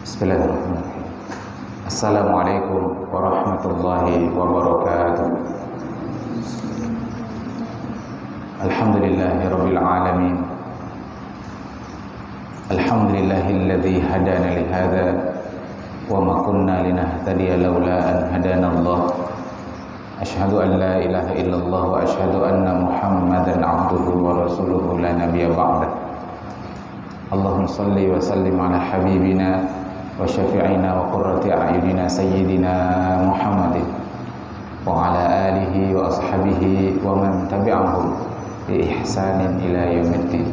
Bismillahirrahmanirrahim. Assalamualaikum warahmatullahi wabarakatuh. Alhamdulillahirabbil alamin. Alhamdulillahilladzi hadana li hadza wa ma kunna linahtadiya laula an hadana Allah. Asyhadu an la ilaha illallah wa asyhadu anna Muhammadan abduhu wa rasuluhu la nabiyya ba'da. Allahumma shalli wa sallim ala habibina wa syafi'ina wa qurrati a'yunina sayyidina Muhammadin wa ala alihi wa ashabihi wa man tabi'ahum bi ihsanin ila yaumiddin.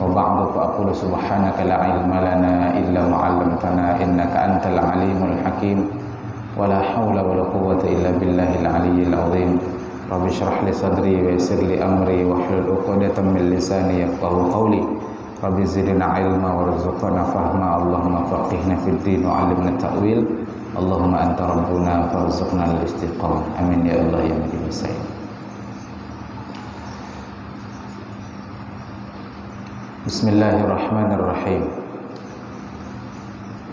Wa ba'du fa aqulu subhanaka la ilma lana illa ma 'allamtana innaka antal alimul hakim. Wa la haula wa la quwwata illa billahil aliyyil azim. Rabbi shrah li sadri wa yassir li amri wa hlul 'uqdatam min lisani yafqahu qawli. Rabbi zidna ilma warzuqna fahma. Allahumma faqihna fid din wa 'allimna ta'wil. Allahumma anta rabbuna farzuqna al-istiqamah. Amin ya Allah ya Mujibus sayyid. Bismillahirrahmanirrahim.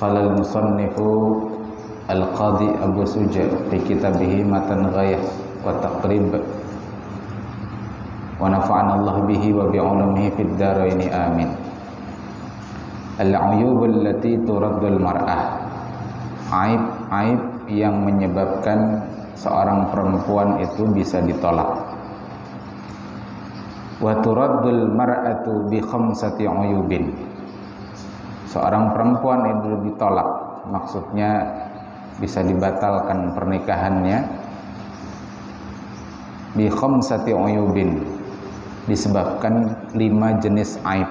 Qala al-musannifu Al-Qadhi Abu Suja fi kitabih Matan Ghayah wa Taqrib wa nafa'ana Allah bihi wa bi'ulumihi fid dharaini amin. Al-'uyub allati turaddul mar'ah. Aib yang menyebabkan seorang perempuan itu bisa ditolak. Wa turaddul mar'atu bi khamsati 'uyubin. Seorang perempuan itu ditolak, maksudnya bisa dibatalkan pernikahannya bi khamsati 'uyubin, disebabkan 5 jenis aib.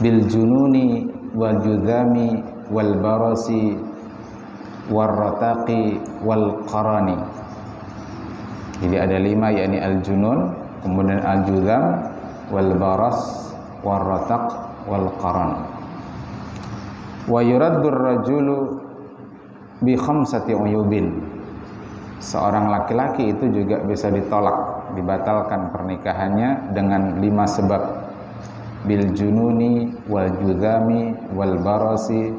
Bil jununi wal judhami wal barasi wal rataqi wal qarani. Jadi ada 5, yakni al junun, kemudian al judham, wal baras, wal rataq, wal qaran. Wa yuraddur rajulu bi khamsati 'uyubin. Seorang laki-laki itu juga bisa ditolak, dibatalkan pernikahannya dengan 5 sebab. Bil jununi wal judhami wal barasi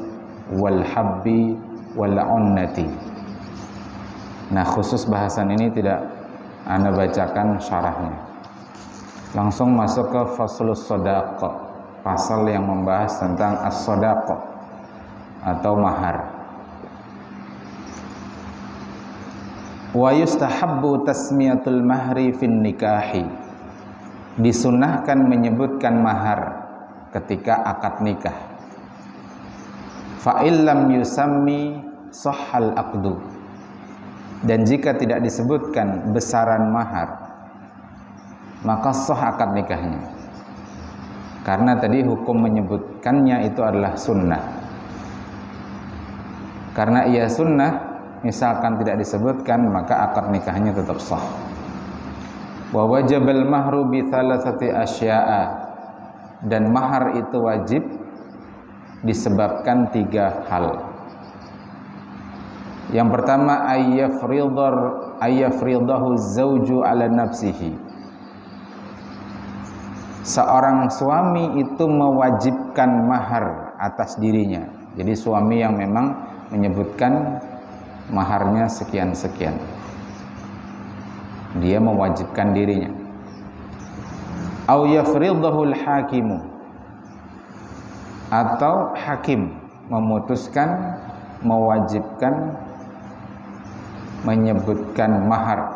wal habbi wal unnati. Nah, khusus bahasan ini tidak Anda bacakan syarahnya. Langsung masuk ke faslus shadaqah, pasal yang membahas tentang as-shadaqah atau mahar. Wa yustahabbu tasmiyatul mahri fin nikahi. Disunahkan menyebutkan mahar ketika akad nikah. Fa illam yusammi sahhal aqdu. Dan jika tidak disebutkan besaran mahar, maka sah akad nikahnya. Karena tadi hukum menyebutkannya itu adalah sunnah. Karena ia sunnah, misalkan tidak disebutkan, maka akad nikahnya tetap sah. Wa wajibal mahru bi thalathati asya'a. Dan mahar itu wajib disebabkan 3 hal. Yang pertama, ayyafridahu zawju ala nafsihi. Seorang suami itu mewajibkan mahar atas dirinya. Jadi suami yang memang menyebutkan maharnya sekian-sekian, dia mewajibkan dirinya. Au yafridahul hakimu, atau hakim memutuskan mewajibkan menyebutkan mahar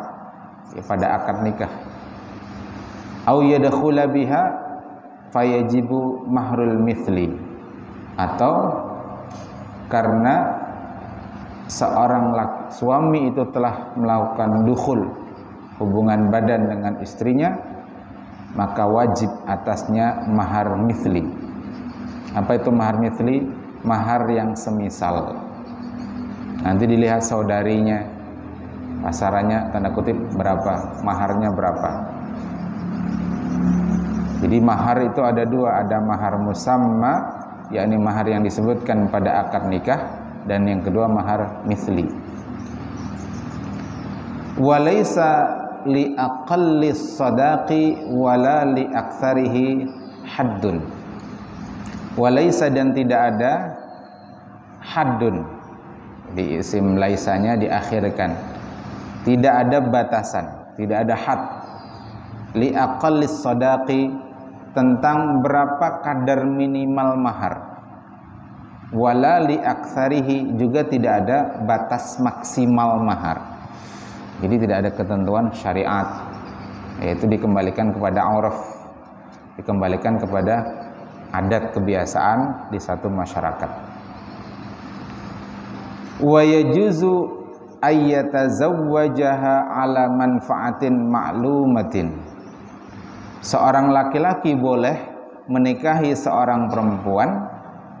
pada akad nikah. Au yadkhula biha fayajibu mahrul mithli, atau karena seorang suami itu telah melakukan dukhul, hubungan badan dengan istrinya, maka wajib atasnya mahar mithli. Apa itu mahar mithli? Mahar yang semisal. Nanti dilihat saudarinya, pasarannya tanda kutip berapa, maharnya berapa. Jadi mahar itu ada 2, ada mahar musamma, yakni mahar yang disebutkan pada akad nikah, dan yang kedua mahar mithli. Walaysa li aqallis sadaqi wala li aktsarihi haddun. Walaisa, dan tidak ada haddun, di isim laisanya diakhirkan, tidak ada batasan, tidak ada had, li aqallis sadaqi, tentang berapa kadar minimal mahar, wala li aktsarihi, juga tidak ada batas maksimal mahar. Jadi tidak ada ketentuan syariat, yaitu dikembalikan kepada uruf, dikembalikan kepada adat kebiasaan di satu masyarakat. Wa yajuzu ayyatazawwajaha ala manfaatin ma'lumatin. Seorang laki-laki boleh menikahi seorang perempuan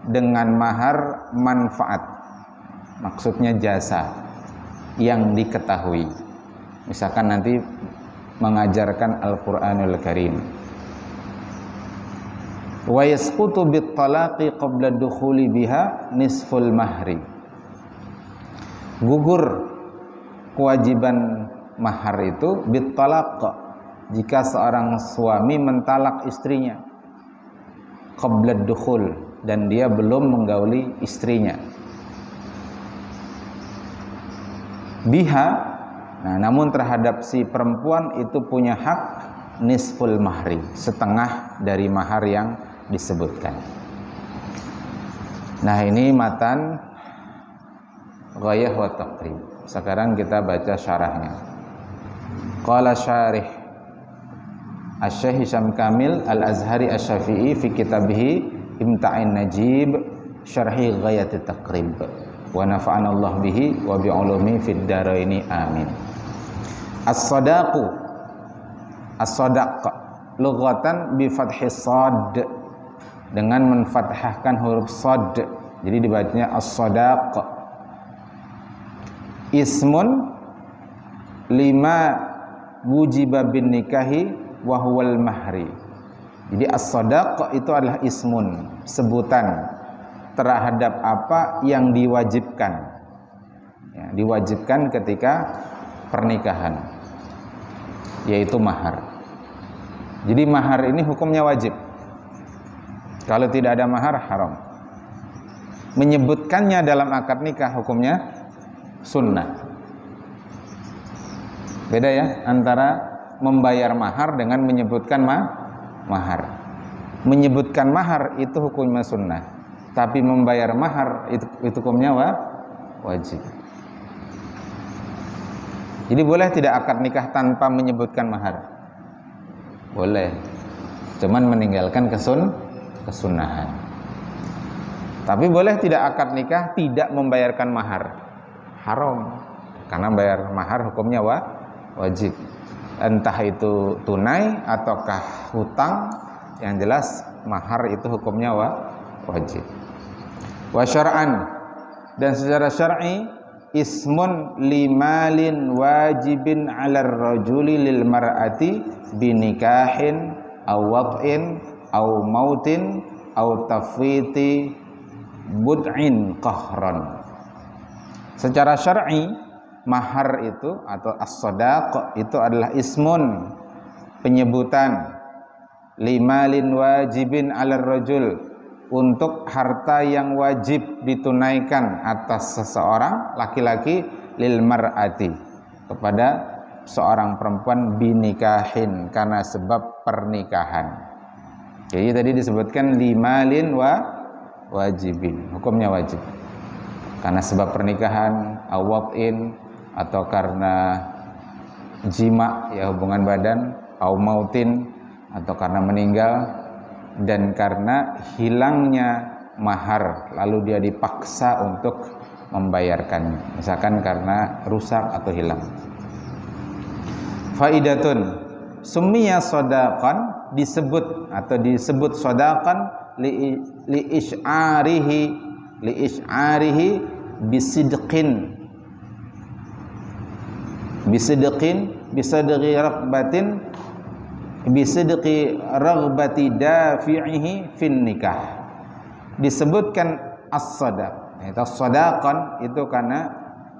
dengan mahar manfaat, maksudnya jasa yang diketahui. Misalkan nanti mengajarkan Al-Qur'anul Karim. Wa yasqutu bit talaqi qabla dukhuli biha nisful mahri. Gugur kewajiban mahar itu bit talaq, jika seorang suami mentalak istrinya qabla dukhul, dan dia belum menggauli istrinya. Biha, nah, namun terhadap si perempuan itu punya hak nisful mahri, setengah dari mahar yang disebutkan. Nah, ini matan Ghayah wa Taqrib. Sekarang kita baca syarahnya. Qala syarih Asy-Syaikh Hisham Kamil Al-Azhari Asy-Syafi'i fi kitabih Imta'in Najib Syarhi Ghayat Taqrib. Wa nafa'ana Allah bihi wa bi'ulumi fid dharaini amin. As-sadaqu, as-sadaq lughatan bi fathis sad, dengan menfathahkan huruf sad, jadi dibacanya as-sadaq. Ismun lima wujiba bin nikahi wa huwal mahri. Jadi as-sadaq itu adalah ismun, sebutan terhadap apa yang diwajibkan, ya, diwajibkan ketika pernikahan, yaitu mahar. Jadi mahar ini hukumnya wajib. Kalau tidak ada mahar, haram. Menyebutkannya dalam akad nikah hukumnya sunnah. Beda ya antara membayar mahar dengan menyebutkan mahar. Menyebutkan mahar itu hukumnya sunnah, tapi membayar mahar itu hukumnya wajib. Jadi boleh tidak akad nikah tanpa menyebutkan mahar? Boleh, cuman meninggalkan kesunahan. Tapi boleh tidak akad nikah tidak membayarkan mahar? Haram, karena bayar mahar hukumnya wajib. Entah itu tunai ataukah hutang, yang jelas mahar itu hukumnya wajib. Wa syar'an, dan secara syar'i, ismun limalin wajibin 'alar rajuli lil mar'ati binikahin aw wad'in aw mautin aw tafwiti bud'in qahran. Secara syar'i, mahar itu atau as-sadaq itu adalah ismun, penyebutan, limalin wajibin 'alar rajul, untuk harta yang wajib ditunaikan atas seseorang laki-laki, lil mar'ati, kepada seorang perempuan, binikahin, karena sebab pernikahan. Jadi tadi disebutkan limalin wajibin, hukumnya wajib karena sebab pernikahan, awwatin, atau karena jima, ya hubungan badan, au mautin, atau karena meninggal, dan karena hilangnya mahar lalu dia dipaksa untuk membayarkannya, misalkan karena rusak atau hilang. Faidatun, summiya sadaqan, disebut atau disebut sadaqan li isy'arihi bisidqin bisadqi raghbatin bisidqi raghbati dafi'ihi fin nikah. Disebutkan as-sadaq, itu sadaqan itu karena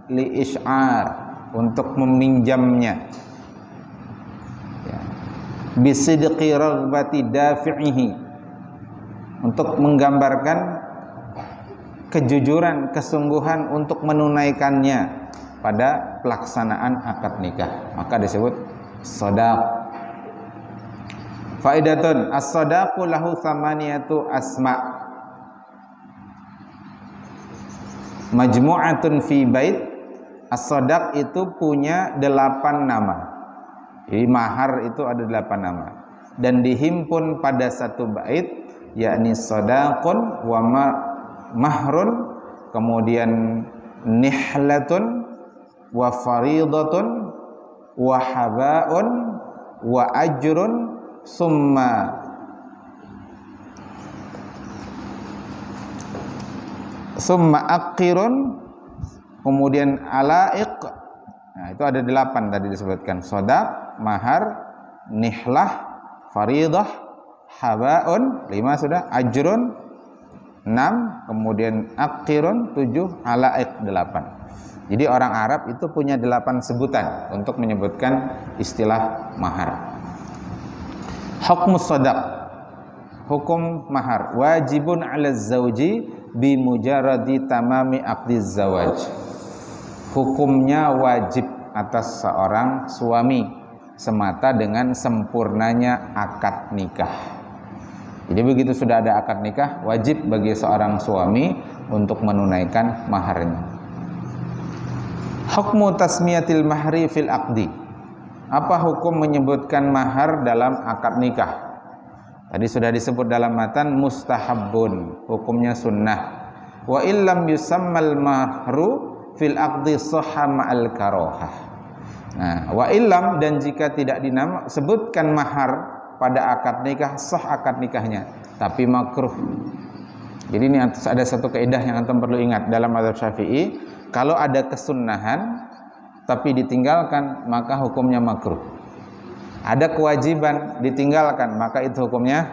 li isy'ar, untuk meminjamnya, ya. Bisidqi raghbati dafi'ihi, untuk menggambarkan kejujuran, kesungguhan untuk menunaikannya pada pelaksanaan akad nikah, maka disebut shadaq. Faidatun as-shadaqu lahu thamaniyatu asma' majmu'atun fi bait. As-shadaq itu punya 8 nama. Jadi mahar itu ada 8 nama dan dihimpun pada satu bait, yakni shadaqun wa mahrun, kemudian nihlatun wa faridatun wa habaun wa ajrun summa aqirun, kemudian alaiq. Nah, itu ada 8 tadi disebutkan: shadaq, mahar, nihlah, faridah, habaun 5 sudah, ajrun 6, kemudian aqirun 7, alaiq 8. Jadi orang Arab itu punya 8 sebutan untuk menyebutkan istilah mahar. Hukmus shadaq, hukum mahar, wajibun 'ala zauji bi mujarradi tamami aqdiz zawaj. Hukumnya wajib atas seorang suami semata dengan sempurnanya akad nikah. Jadi begitu sudah ada akad nikah, wajib bagi seorang suami untuk menunaikan maharnya. Hukmu tasmiyatil mahri fil aqdi. Apa hukum menyebutkan mahar dalam akad nikah? Tadi sudah disebut dalam matan mustahabbun, hukumnya sunnah. Wa illam yusammal mahru fil aqdi sahha ma'al karohah. Nah, wa illam, dan jika tidak disebutkan mahar pada akad nikah, sah akad nikahnya, tapi makruh. Jadi ini ada satu kaidah yang antum perlu ingat dalam mazhab Syafi'i, kalau ada kesunnahan tapi ditinggalkan, maka hukumnya makruh. Ada kewajiban ditinggalkan, maka itu hukumnya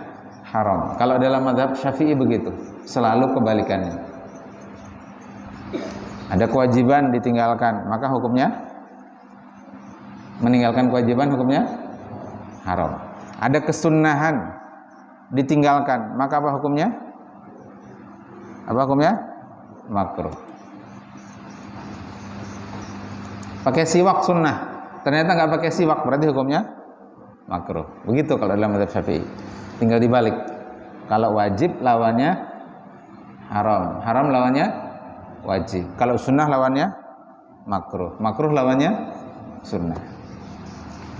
haram. Kalau dalam mazhab Syafi'i begitu, selalu kebalikannya. Ada kewajiban ditinggalkan, maka hukumnya, meninggalkan kewajiban hukumnya haram. Ada kesunnahan ditinggalkan, maka apa hukumnya? Apa hukumnya? Makruh. Pakai siwak sunnah, ternyata nggak pakai siwak, berarti hukumnya makruh. Begitu kalau dalam mazhab Syafi'i. Tinggal dibalik. Kalau wajib lawannya haram, haram lawannya wajib. Kalau sunnah lawannya makruh, makruh lawannya sunnah.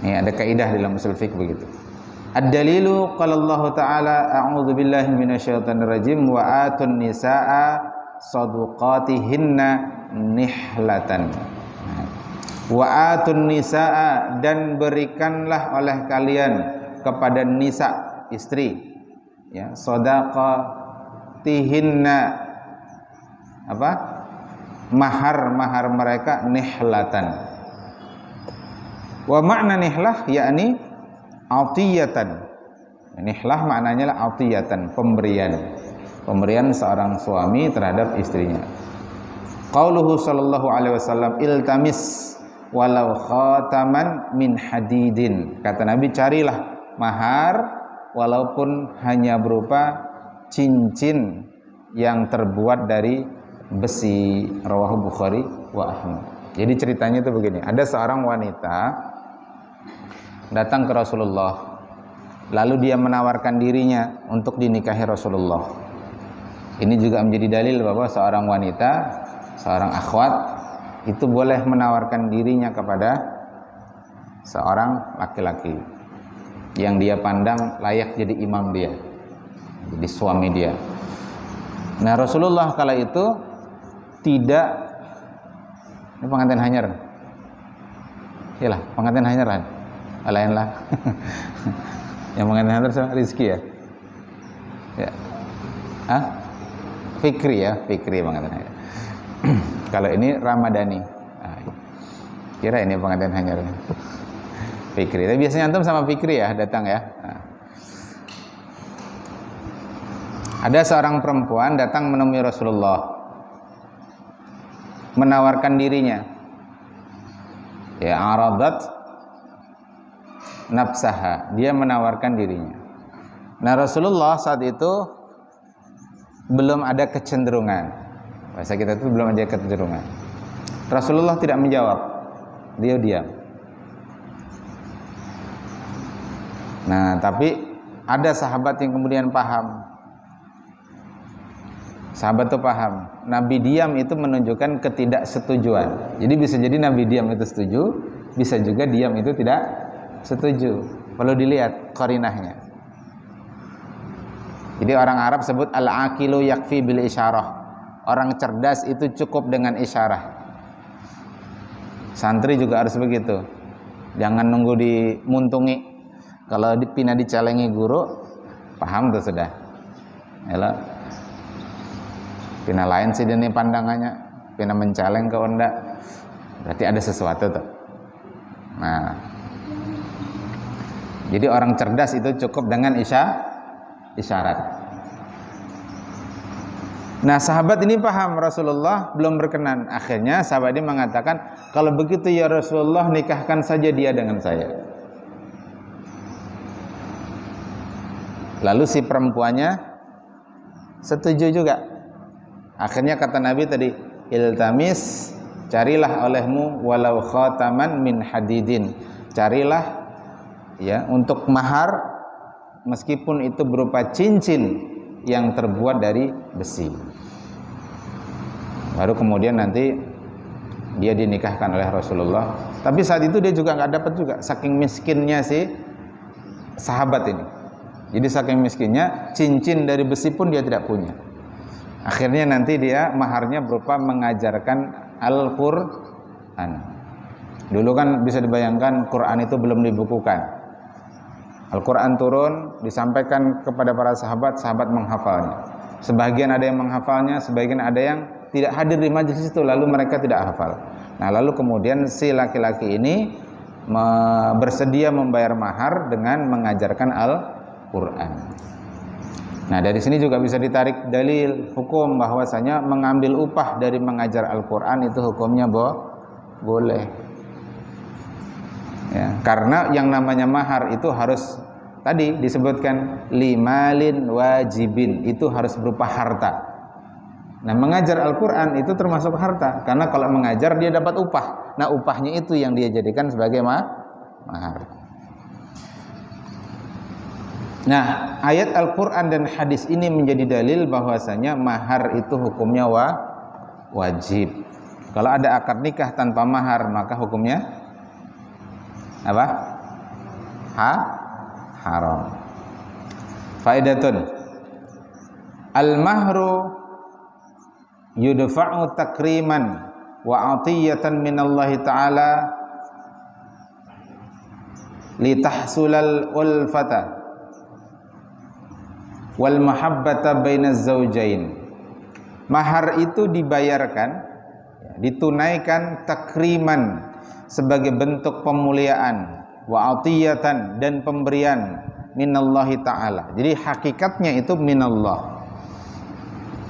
Ini ada kaidah dalam usul fiqh begitu. Ad-dalilu qala Allah Ta'ala a'udzu billahi minasyaitonir rajim wa atun nisaa sadaqatihinna nihlatan. Wa atun nisaa, dan berikanlah oleh kalian kepada nisa, istri, ya, sadaqatihinna, apa? Mahar mereka nihlatan. Wa makna nihlah yakni atiyatan. Nihlah maknanya lah atiyatan, pemberian seorang suami terhadap istrinya. Qauluhu sallallahu alaihi wasallam iltamis walau khataman min hadidin. Kata Nabi, carilah mahar walaupun hanya berupa cincin yang terbuat dari besi. Rawahu Bukhari wa Ahmad. Jadi ceritanya itu begini, ada seorang wanita datang ke Rasulullah, lalu dia menawarkan dirinya untuk dinikahi Rasulullah. Ini juga menjadi dalil bahwa seorang wanita, seorang akhwat itu boleh menawarkan dirinya kepada seorang laki-laki yang dia pandang layak jadi imam dia, jadi suami dia. Nah, Rasulullah kala itu tidak, ini pengantin hanyar, iyalah pengantin hanyar lah, lain lah. Yang pengantin hanyar sama Rizki ya, ya, Fikri ya, Fikri pengantin hanyar. Kalau ini Ramadhani, kira ini pengantin hanyar Fikri. Tapi biasanya antum sama Fikri ya datang ya. Ada seorang perempuan datang menemui Rasulullah, menawarkan dirinya, ya, aradat nafsaha, dia menawarkan dirinya. Nah, Rasulullah saat itu belum ada kecenderungan. Bahasa kita itu belum ada kecenderungan. Rasulullah tidak menjawab, dia diam. Nah, tapi ada sahabat yang kemudian paham. Sahabat itu paham, Nabi diam itu menunjukkan ketidaksetujuan. Jadi bisa jadi Nabi diam itu setuju, bisa juga diam itu tidak setuju. Perlu dilihat qarinahnya. Jadi orang Arab sebut al-aqilu yakfi bil isyarah. Orang cerdas itu cukup dengan isyarah. Santri juga harus begitu. Jangan nunggu dimuntungi. Kalau dipina dicelengi guru, paham tuh sudah. Yalah. Pina lain sih ini pandangannya, pina mencaleng ke onda, berarti ada sesuatu tuh. Nah, jadi orang cerdas itu cukup dengan isyarat. Nah, sahabat ini paham Rasulullah belum berkenan. Akhirnya sahabat ini mengatakan, kalau begitu ya Rasulullah, nikahkan saja dia dengan saya. Lalu si perempuannya setuju juga. Akhirnya kata Nabi tadi, iltamis, carilah olehmu walau khataman min hadidin. Carilah ya untuk mahar meskipun itu berupa cincin yang terbuat dari besi. Baru kemudian nanti dia dinikahkan oleh Rasulullah. Tapi saat itu dia juga nggak dapat juga, saking miskinnya si sahabat ini. Jadi saking miskinnya, cincin dari besi pun dia tidak punya. Akhirnya nanti dia maharnya berupa mengajarkan Al-Quran. Dulu kan bisa dibayangkan Quran itu belum dibukukan. Al-Quran turun, disampaikan kepada para sahabat, sahabat menghafalnya. Sebagian ada yang menghafalnya, sebagian ada yang tidak hadir di majelis itu, lalu mereka tidak hafal. Nah, lalu kemudian si laki-laki ini bersedia membayar mahar dengan mengajarkan Al-Quran. Nah, dari sini juga bisa ditarik dalil hukum bahwasanya mengambil upah dari mengajar Al-Quran itu hukumnya boleh. Ya, karena yang namanya mahar itu harus tadi disebutkan limalin wajibin, itu harus berupa harta. Nah, mengajar Al-Quran itu termasuk harta, karena kalau mengajar dia dapat upah. Nah, upahnya itu yang dia jadikan sebagai mahar. Nah, ayat Al-Quran dan hadis ini menjadi dalil bahwasanya mahar itu hukumnya wajib. Kalau ada akad nikah tanpa mahar, maka hukumnya apa? Haram. Faidatun. Al-mahru yudfa'u takriman wa 'atiyatan minallahi ta'ala litahsulal ulfata wal mahabbata bainaz zaujain. Mahar itu dibayarkan, ditunaikan takriman sebagai bentuk pemuliaan, wa atiyatan dan pemberian minallahi ta'ala. Jadi hakikatnya itu minallah.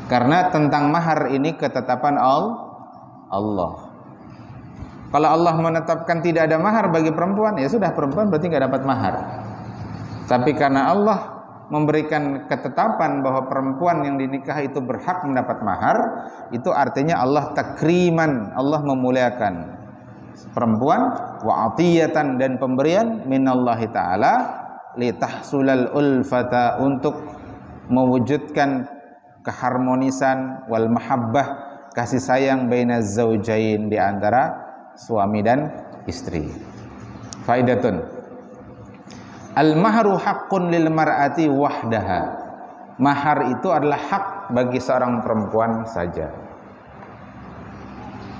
Karena tentang mahar ini ketetapan Allah. Kalau Allah menetapkan tidak ada mahar bagi perempuan, ya sudah, perempuan berarti nggak dapat mahar. Tapi karena Allah memberikan ketetapan bahwa perempuan yang dinikah itu berhak mendapat mahar, itu artinya Allah takriman, Allah memuliakan perempuan, wa atiyatan dan pemberian minallahi ta'ala litahsulal ulfata, untuk mewujudkan keharmonisan, wal mahabbah, kasih sayang bainaz zaujain, di antara suami dan istri. Faidatun. Al-mahru haqqun lil mar'ati wahdaha. Mahar itu adalah hak bagi seorang perempuan saja.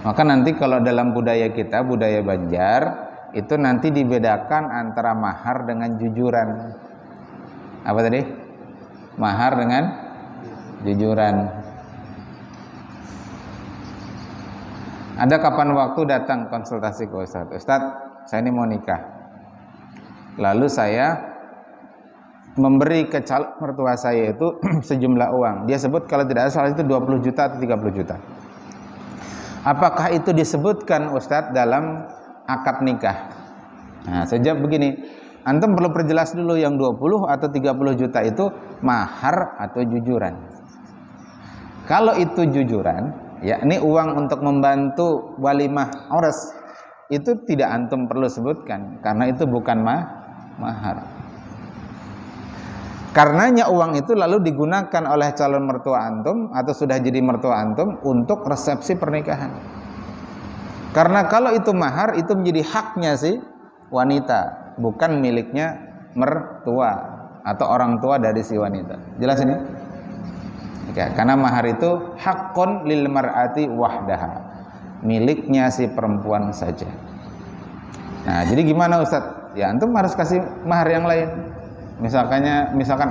Maka nanti kalau dalam budaya kita, budaya Banjar, itu nanti dibedakan antara mahar dengan jujuran. Apa tadi? Mahar dengan jujuran. Ada kapan waktu datang konsultasi ke Ustadz, Ustadz, saya ini mau nikah. Lalu saya memberi ke calon mertua saya itu sejumlah uang. Dia sebut kalau tidak salah itu 20 juta atau 30 juta. Apakah itu disebutkan Ustadz dalam akad nikah? Nah, saya jawab begini, antum perlu perjelas dulu yang 20 atau 30 juta itu mahar atau jujuran. Kalau itu jujuran, yakni uang untuk membantu walimah ores, itu tidak antum perlu sebutkan karena itu bukan mahar. Karenanya uang itu lalu digunakan oleh calon mertua antum atau sudah jadi mertua antum untuk resepsi pernikahan. Karena kalau itu mahar, itu menjadi haknya si wanita, bukan miliknya mertua atau orang tua dari si wanita. Jelas ini? Ya, karena mahar itu haqqun lil mar'ati wahdaha, miliknya si perempuan saja. Nah, jadi gimana Ustaz? Ya antum harus kasih mahar yang lain. Misalkan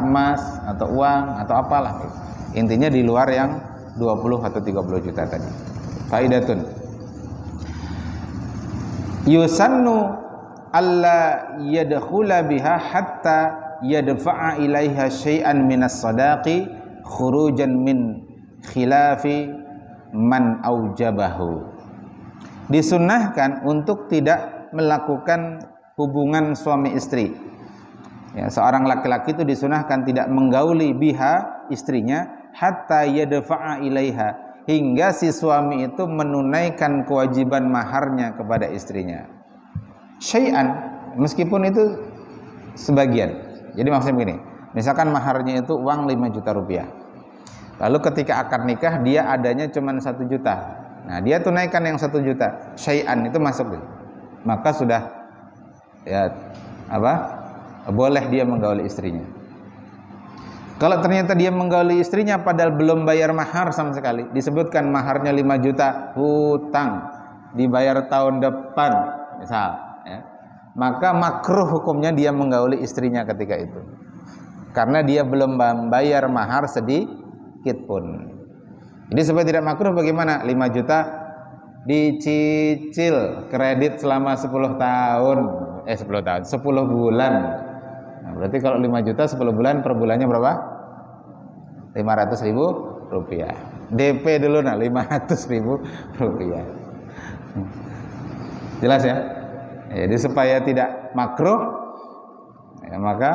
emas atau uang atau apalah. Intinya di luar yang 20 atau 30 juta tadi. Faidatun. Yusannu alla yadkhula biha hatta yadfa'a ilaiha syai'an minas sadaqi khurujan min khilafi man aujabahu. Disunnahkan untuk tidak melakukan hubungan suami istri. Ya, seorang laki-laki itu disunahkan tidak menggauli biha istrinya hatta yadfa'a ilaiha, hingga si suami itu menunaikan kewajiban maharnya kepada istrinya. Syai'an, meskipun itu sebagian. Jadi maksudnya begini, misalkan maharnya itu uang 5 juta rupiah. Lalu ketika akad nikah dia adanya cuma 1 juta. Nah, dia tunaikan yang 1 juta. Syai'an itu masuk. Maka sudah ya boleh dia menggauli istrinya. Kalau ternyata dia menggauli istrinya padahal belum bayar mahar sama sekali, disebutkan maharnya 5 juta, hutang, dibayar tahun depan misal ya, maka makruh hukumnya dia menggauli istrinya ketika itu, karena dia belum membayar mahar sedikit pun. Jadi supaya tidak makruh bagaimana? 5 juta dicicil kredit selama 10 bulan. Nah, berarti kalau 5 juta 10 bulan, per bulannya berapa? 500.000 rupiah. DP dulu 500.000 rupiah. Jelas ya? Jadi supaya tidak makruh ya, maka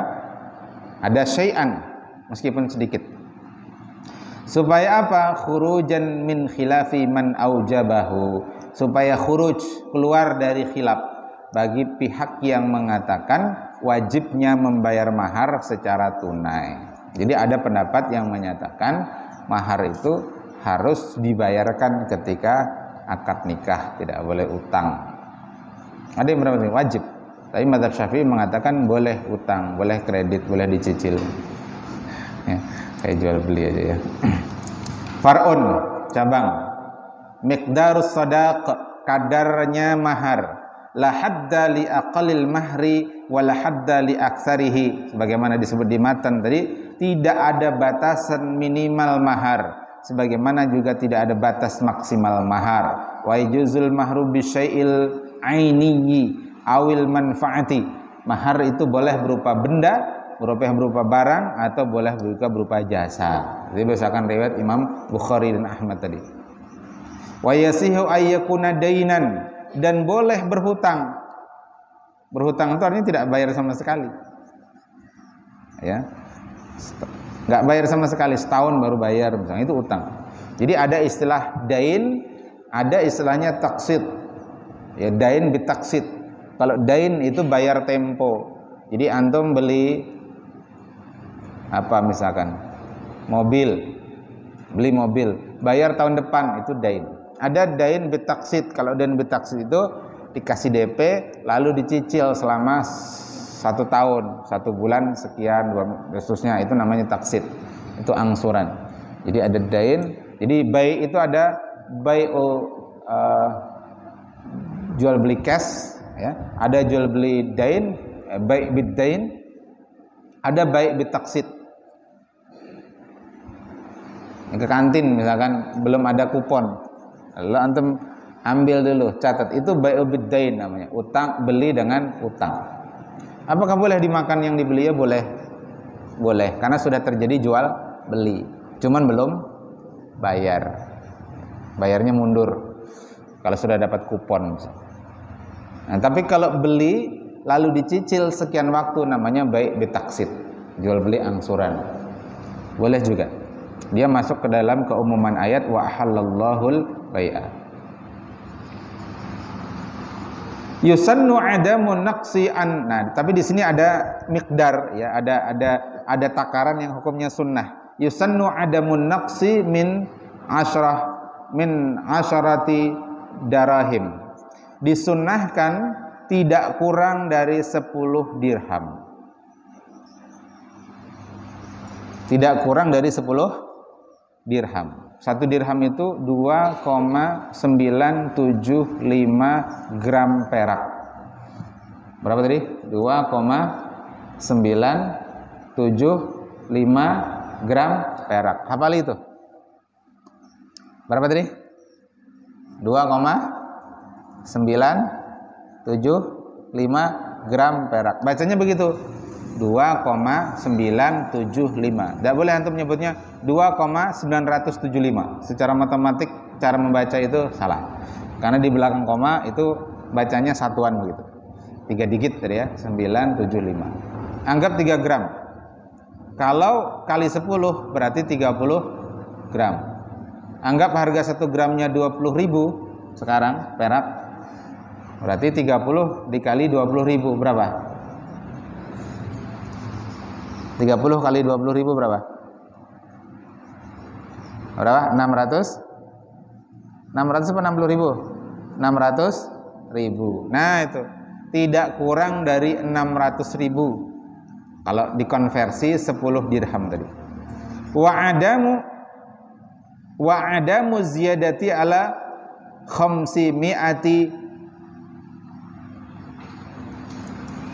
ada syai'an meskipun sedikit. Supaya apa? Khurujan min khilafi man aujabahu. Supaya khuruj, keluar dari khilaf bagi pihak yang mengatakan wajibnya membayar mahar secara tunai. Jadi ada pendapat yang menyatakan mahar itu harus dibayarkan ketika akad nikah, tidak boleh utang. Ada yang berpendapat wajib, tapi mazhab Syafi'i mengatakan boleh utang, boleh kredit, boleh dicicil. Ya, kayak jual beli aja ya. Far'un, cabang. Miqdarus shadaq, kadarnya mahar. La hadda li aqallil mahri wa la hadda li aktsarihi, sebagaimana disebut di matan tadi, tidak ada batasan minimal mahar, sebagaimana juga tidak ada batas maksimal mahar. Wa yujuzul mahru bi syai'il ainiyyi awil manfaati. Mahar itu boleh berupa benda, berupa barang, atau boleh berupa jasa. Jadi berdasarkan riwayat Imam Bukhari dan Ahmad tadi. Wa yasihu ayyakuna dainan, dan boleh berhutang. Berhutang itu artinya tidak bayar sama sekali. Ya. Enggak bayar sama sekali, setahun baru bayar misalnya, itu utang. Jadi ada istilah dain, ada istilahnya taksid. Ya, dain bitaksid. Kalau dain itu bayar tempo. Jadi antum beli apa misalkan beli mobil, bayar tahun depan, itu dain. Ada dain bitaksid. Kalau dain bitaksid itu dikasih DP lalu dicicil selama 1 tahun, 1 bulan sekian, khususnya itu namanya taksid. Itu angsuran. Jadi ada dain. Jadi bai itu ada jual beli cash ya. Ada jual beli dain, bai bid dain. Ada bai bitaksid. Ke kantin misalkan belum ada kupon. Lalu antum ambil dulu, catat, itu bai'u bid-dain namanya, utang, beli dengan utang. Apakah boleh dimakan yang dibeli? Ya boleh. Boleh, karena sudah terjadi jual beli. Cuman belum bayar. Bayarnya mundur kalau sudah dapat kupon misalnya. Nah, tapi kalau beli lalu dicicil sekian waktu, namanya bai' bitaksid, jual beli angsuran. Boleh juga. Dia masuk ke dalam keumuman ayat wa ahallallahul bai'a. Yusannu adamun naqsi an. Nah, tapi di sini ada miqdar ya, ada takaran yang hukumnya sunnah. Yusannu adamun naqsi min asyarati darahim. Disunnahkan tidak kurang dari 10 dirham. Tidak kurang dari 10 dirham. 1 dirham itu 2,975 gram perak. Berapa tadi? 2,975 gram perak. Hafal itu. Berapa tadi? 2,975 gram perak. Bacanya begitu. 2,975. Tidak boleh antum menyebutnya 2,975. Secara matematik cara membaca itu salah. Karena di belakang koma itu bacanya satuan begitu. 3 digit tadi ya, 975. Anggap 3 gram. Kalau kali 10 berarti 30 gram. Anggap harga 1 gramnya 20.000 sekarang perak. Berarti 30 dikali 20.000 berapa? 30 kali 20.000 berapa? Berapa? 600? 600 apa 60.000? 600.000. Nah itu tidak kurang dari 600.000 kalau dikonversi 10 dirham tadi. Wa adamu ziyadati ala khamsi mi'ati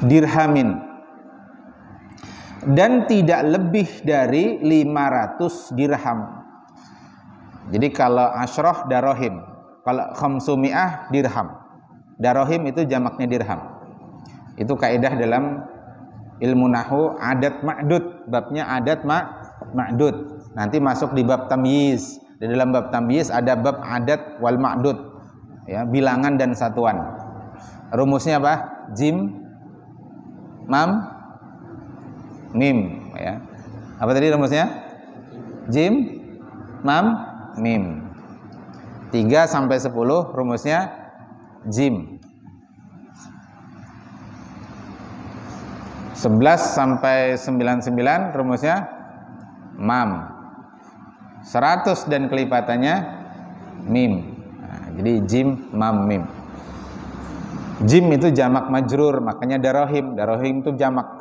dirhamin, dan tidak lebih dari 500 dirham. Jadi kalau asyrah darohim, kalau khamsumi'ah dirham. Darohim itu jamaknya dirham. Itu kaidah dalam ilmu nahwu adat ma'dud, babnya adat ma'dud. Nanti masuk di bab tamyiz. Di dalam bab tamyiz ada bab adat wal ma'dud. Ya, bilangan dan satuan. Rumusnya apa? Jim, mam, mim ya. Apa tadi rumusnya? Jim, mam, mim. 3 sampai 10 rumusnya jim. 11 sampai 99 rumusnya mam. 100 dan kelipatannya mim. Nah, jadi jim, mam, mim. Jim itu jamak majrur, makanya darohim. Darohim itu jamak.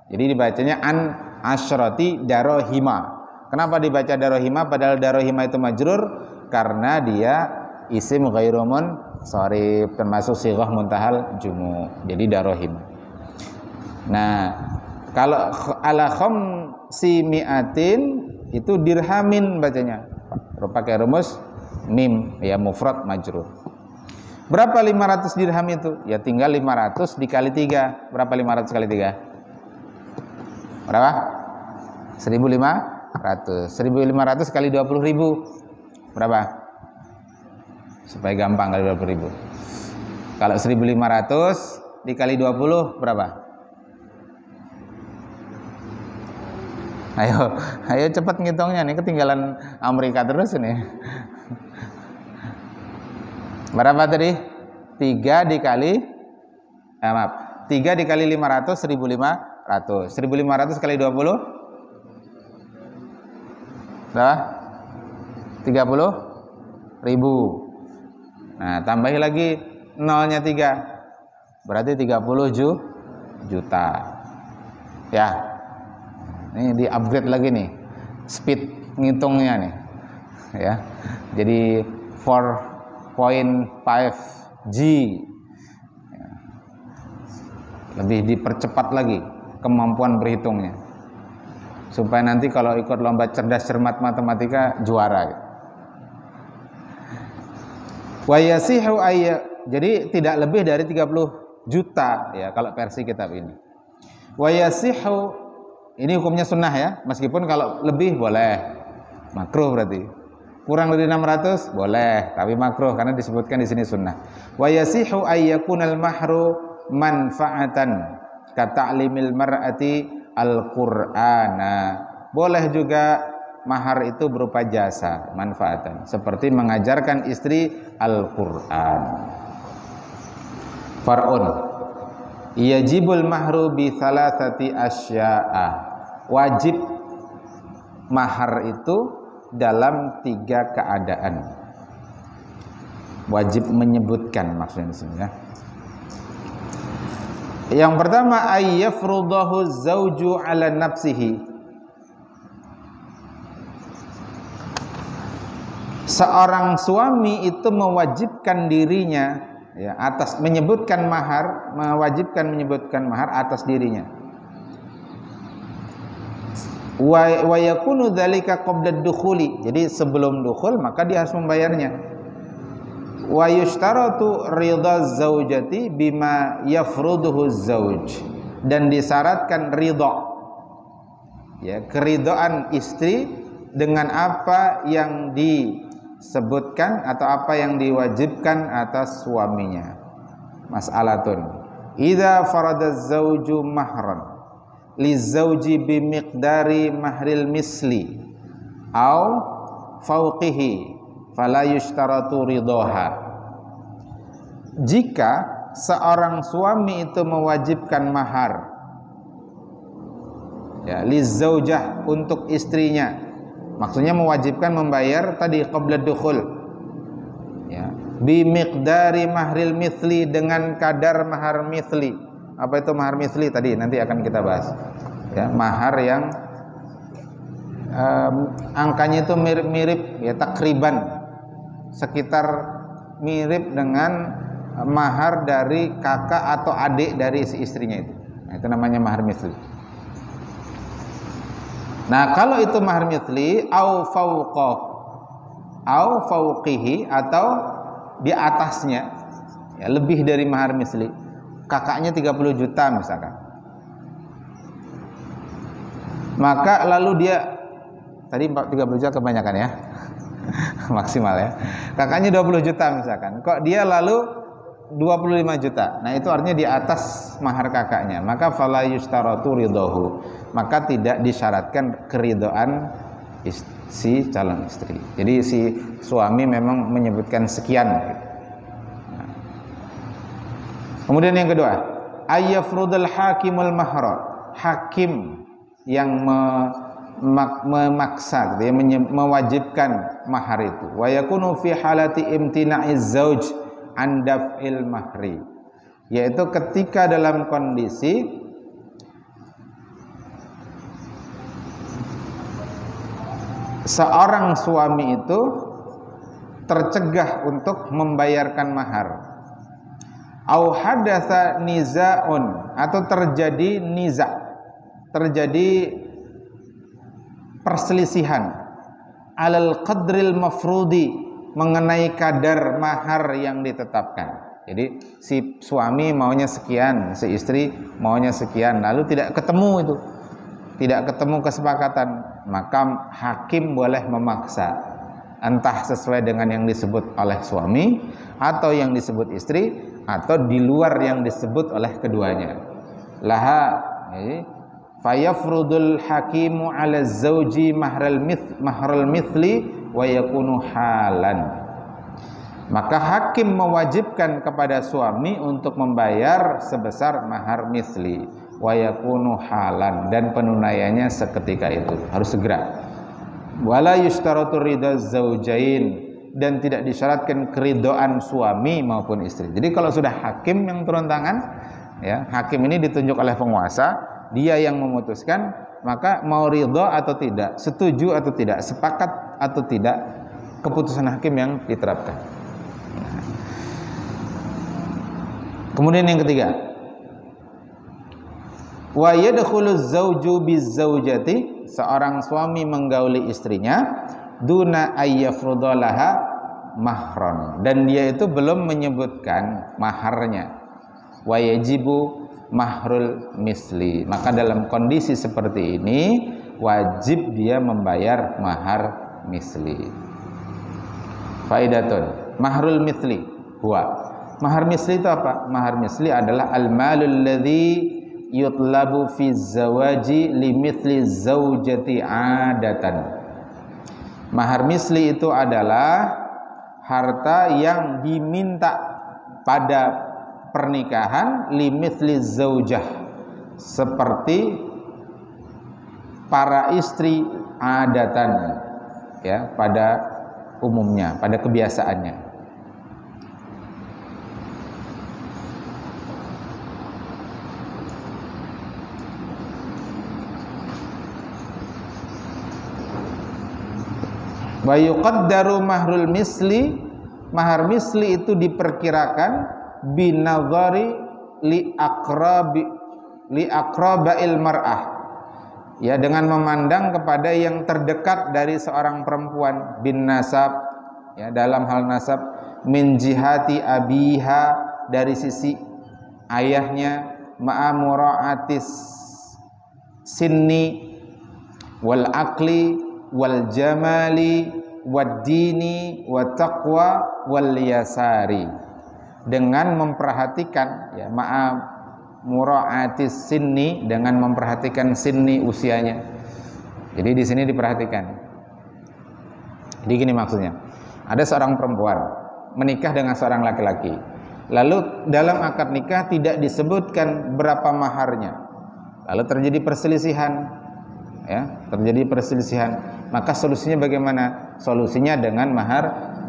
Jadi dibacanya an asyrati darohima. Kenapa dibaca darohima padahal darohima itu majrur? Karena dia isim ghairu munsharif, termasuk sighah muntahal jumu. Jadi darohim. Nah, kalau ala khamsi mi'atin itu dirhamin bacanya. Pakai rumus mim ya, mufrad majrur. Berapa 500 dirham itu? Ya tinggal 500 dikali 3. Berapa 500 kali 3? Berapa? 1.500. 1.500 kali 20.000 berapa? Supaya gampang kali 20.000. Kalau 1.500 dikali 20 berapa? Ayo cepat ngitungnya nih, ketinggalan Amerika terus ini. Berapa tadi? 3 dikali 3 dikali 500 1.500. 1.500 kali 20 berapa? 30.000. Nah, tambahi lagi nolnya 3. Berarti 30 juta. Ya. Ini di-upgrade lagi nih. Speed ngitungnya nih. Ya. Jadi 4.5G. Ya. Lebih dipercepat lagi kemampuan berhitungnya, supaya nanti kalau ikut lomba cerdas cermat matematika juara. Wa yasihu jadi tidak lebih dari 30 juta ya kalau versi kitab ini. Wa yasihu ini hukumnya sunnah ya, meskipun kalau lebih boleh, makruh berarti. Kurang dari 600 boleh, tapi makruh karena disebutkan di sini sunnah. Wa yasihu ayyakunal mahru manfaatan kata'limil mar'ati al-Qur'ana. Boleh juga mahar itu berupa jasa, manfaatan, seperti mengajarkan istri Al-Qur'an. Far'un yajibul mahru bi thalathati asya'a. Wajib mahar itu dalam 3 keadaan. Wajib menyebutkan maksudnya di sini ya. Yang pertama ayyafrudahu zauju ala nafsihi. Seorang suami itu mewajibkan dirinya ya atas menyebutkan mahar, menyebutkan mahar atas dirinya. Wa yakunu dzalika qabla ad-dukhuli. Jadi sebelum dukhul maka dia harus membayarnya. Wa yushtaratu ridha zaujati bima yafruduhu zauj. Dan disyaratkan ridha, ya, keridhaan istri dengan apa yang disebutkan atau apa yang diwajibkan atas suaminya. Mas'alatun idza farada zauju mahran li zauji bi miqdari mahril misli au fauqihi fala yushtaratu ridhaha. Jika seorang suami itu mewajibkan mahar ya li zaujah untuk istrinya, maksudnya mewajibkan membayar tadi qabla dukhul ya, bi miqdari mahril mithli, dengan kadar mahar mithli. Apa itu mahar mithli tadi nanti akan kita bahas ya, mahar yang angkanya itu mirip-mirip ya, takriban sekitar mirip dengan mahar dari kakak atau adik dari si istrinya itu. Nah, itu namanya mahar mithli. Nah, kalau itu mahar mithli au fauqihi atau di atasnya ya, lebih dari mahar mithli, kakaknya 30 juta misalkan, maka lalu dia tadi 30 juta kebanyakan ya maksimal ya, kakaknya 20 juta misalkan, kok dia lalu 25 juta, nah itu artinya di atas mahar kakaknya, maka fala yushtaratu ridahu, maka tidak disyaratkan keridhaan si calon istri. Jadi si suami memang menyebutkan sekian. Nah. Kemudian yang kedua, ayyafrudul hakimul mahra, hakim yang memaksa gitu ya, mewajibkan mahar itu. Wa yakunu fi halati imtina'iz zauj an daf'il mahri, yaitu ketika dalam kondisi seorang suami itu tercegah untuk membayarkan mahar, au hadatsa nizaun, atau terjadi niza, terjadi perselisihan alal qadril mafrudi, mengenai kadar mahar yang ditetapkan. Jadi si suami maunya sekian, si istri maunya sekian, lalu tidak ketemu kesepakatan, maka hakim boleh memaksa, entah sesuai dengan yang disebut oleh suami atau yang disebut istri, atau di luar yang disebut oleh keduanya. Laha fayafrudul hakimu ala zauji mahral mithli wa yakunu halan, maka hakim mewajibkan kepada suami untuk membayar sebesar mahar mithli, wa yakunu halan, dan penunaiannya seketika itu, harus segera. Wala yushtaratu ridha zaujain, dan tidak disyaratkan keridhaan suami maupun istri. Jadi kalau sudah hakim yang turun tangan ya, hakim ini ditunjuk oleh penguasa, dia yang memutuskan, maka mau ridha atau tidak, setuju atau tidak, sepakat atau tidak, keputusan hakim yang diterapkan. Kemudian yang ketiga, wa yadkhulu zauju bizaujati, seorang suami menggauli istrinya duna ayyafrudalaha mahron, dan dia itu belum menyebutkan maharnya. Wa yajibu mahrul misli, maka dalam kondisi seperti ini wajib dia membayar mahar misli. Faidatun mahrul misli huwa, mahar misli itu apa? Mahar misli adalah al-malul ladzi yutlabu fi zawaji li mithli zaujati adatan, Mahar misli itu adalah harta yang diminta pada pernikahan limithli zaujah, seperti para istri adatan, ya, pada umumnya, pada kebiasaannya. Wa yuqaddaru mahrul misli, mahar misli itu diperkirakan binadhari li aqraba'il mar'ah, ya, dengan memandang kepada yang terdekat dari seorang perempuan, bin nasab, ya, dalam hal nasab, min jihati abiha, dari sisi ayahnya, ma'amura'atis sinni wal aqli wal jamali wad dini wat taqwa wal yasari, dengan memperhatikan, ya, mura'atis sinni, dengan memperhatikan sinni, usianya. Jadi di sini diperhatikan. Jadi gini maksudnya. Ada seorang perempuan menikah dengan seorang laki-laki. Lalu dalam akad nikah tidak disebutkan berapa maharnya. Lalu terjadi perselisihan, ya, terjadi perselisihan. Maka solusinya bagaimana? Solusinya dengan mahar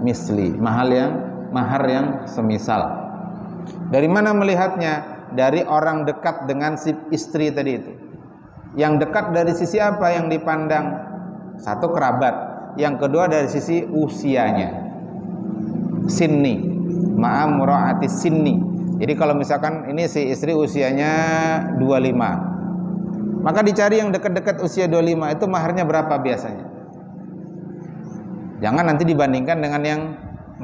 misli, mahar yang semisal. Dari mana melihatnya? Dari orang dekat dengan si istri tadi itu. Yang dekat dari sisi apa yang dipandang? Satu, kerabat. Yang kedua dari sisi usianya, sinni, ma'amura'ati sinni. Jadi kalau misalkan ini si istri usianya 25, maka dicari yang dekat-dekat usia 25, itu maharnya berapa biasanya? Jangan nanti dibandingkan dengan yang 40.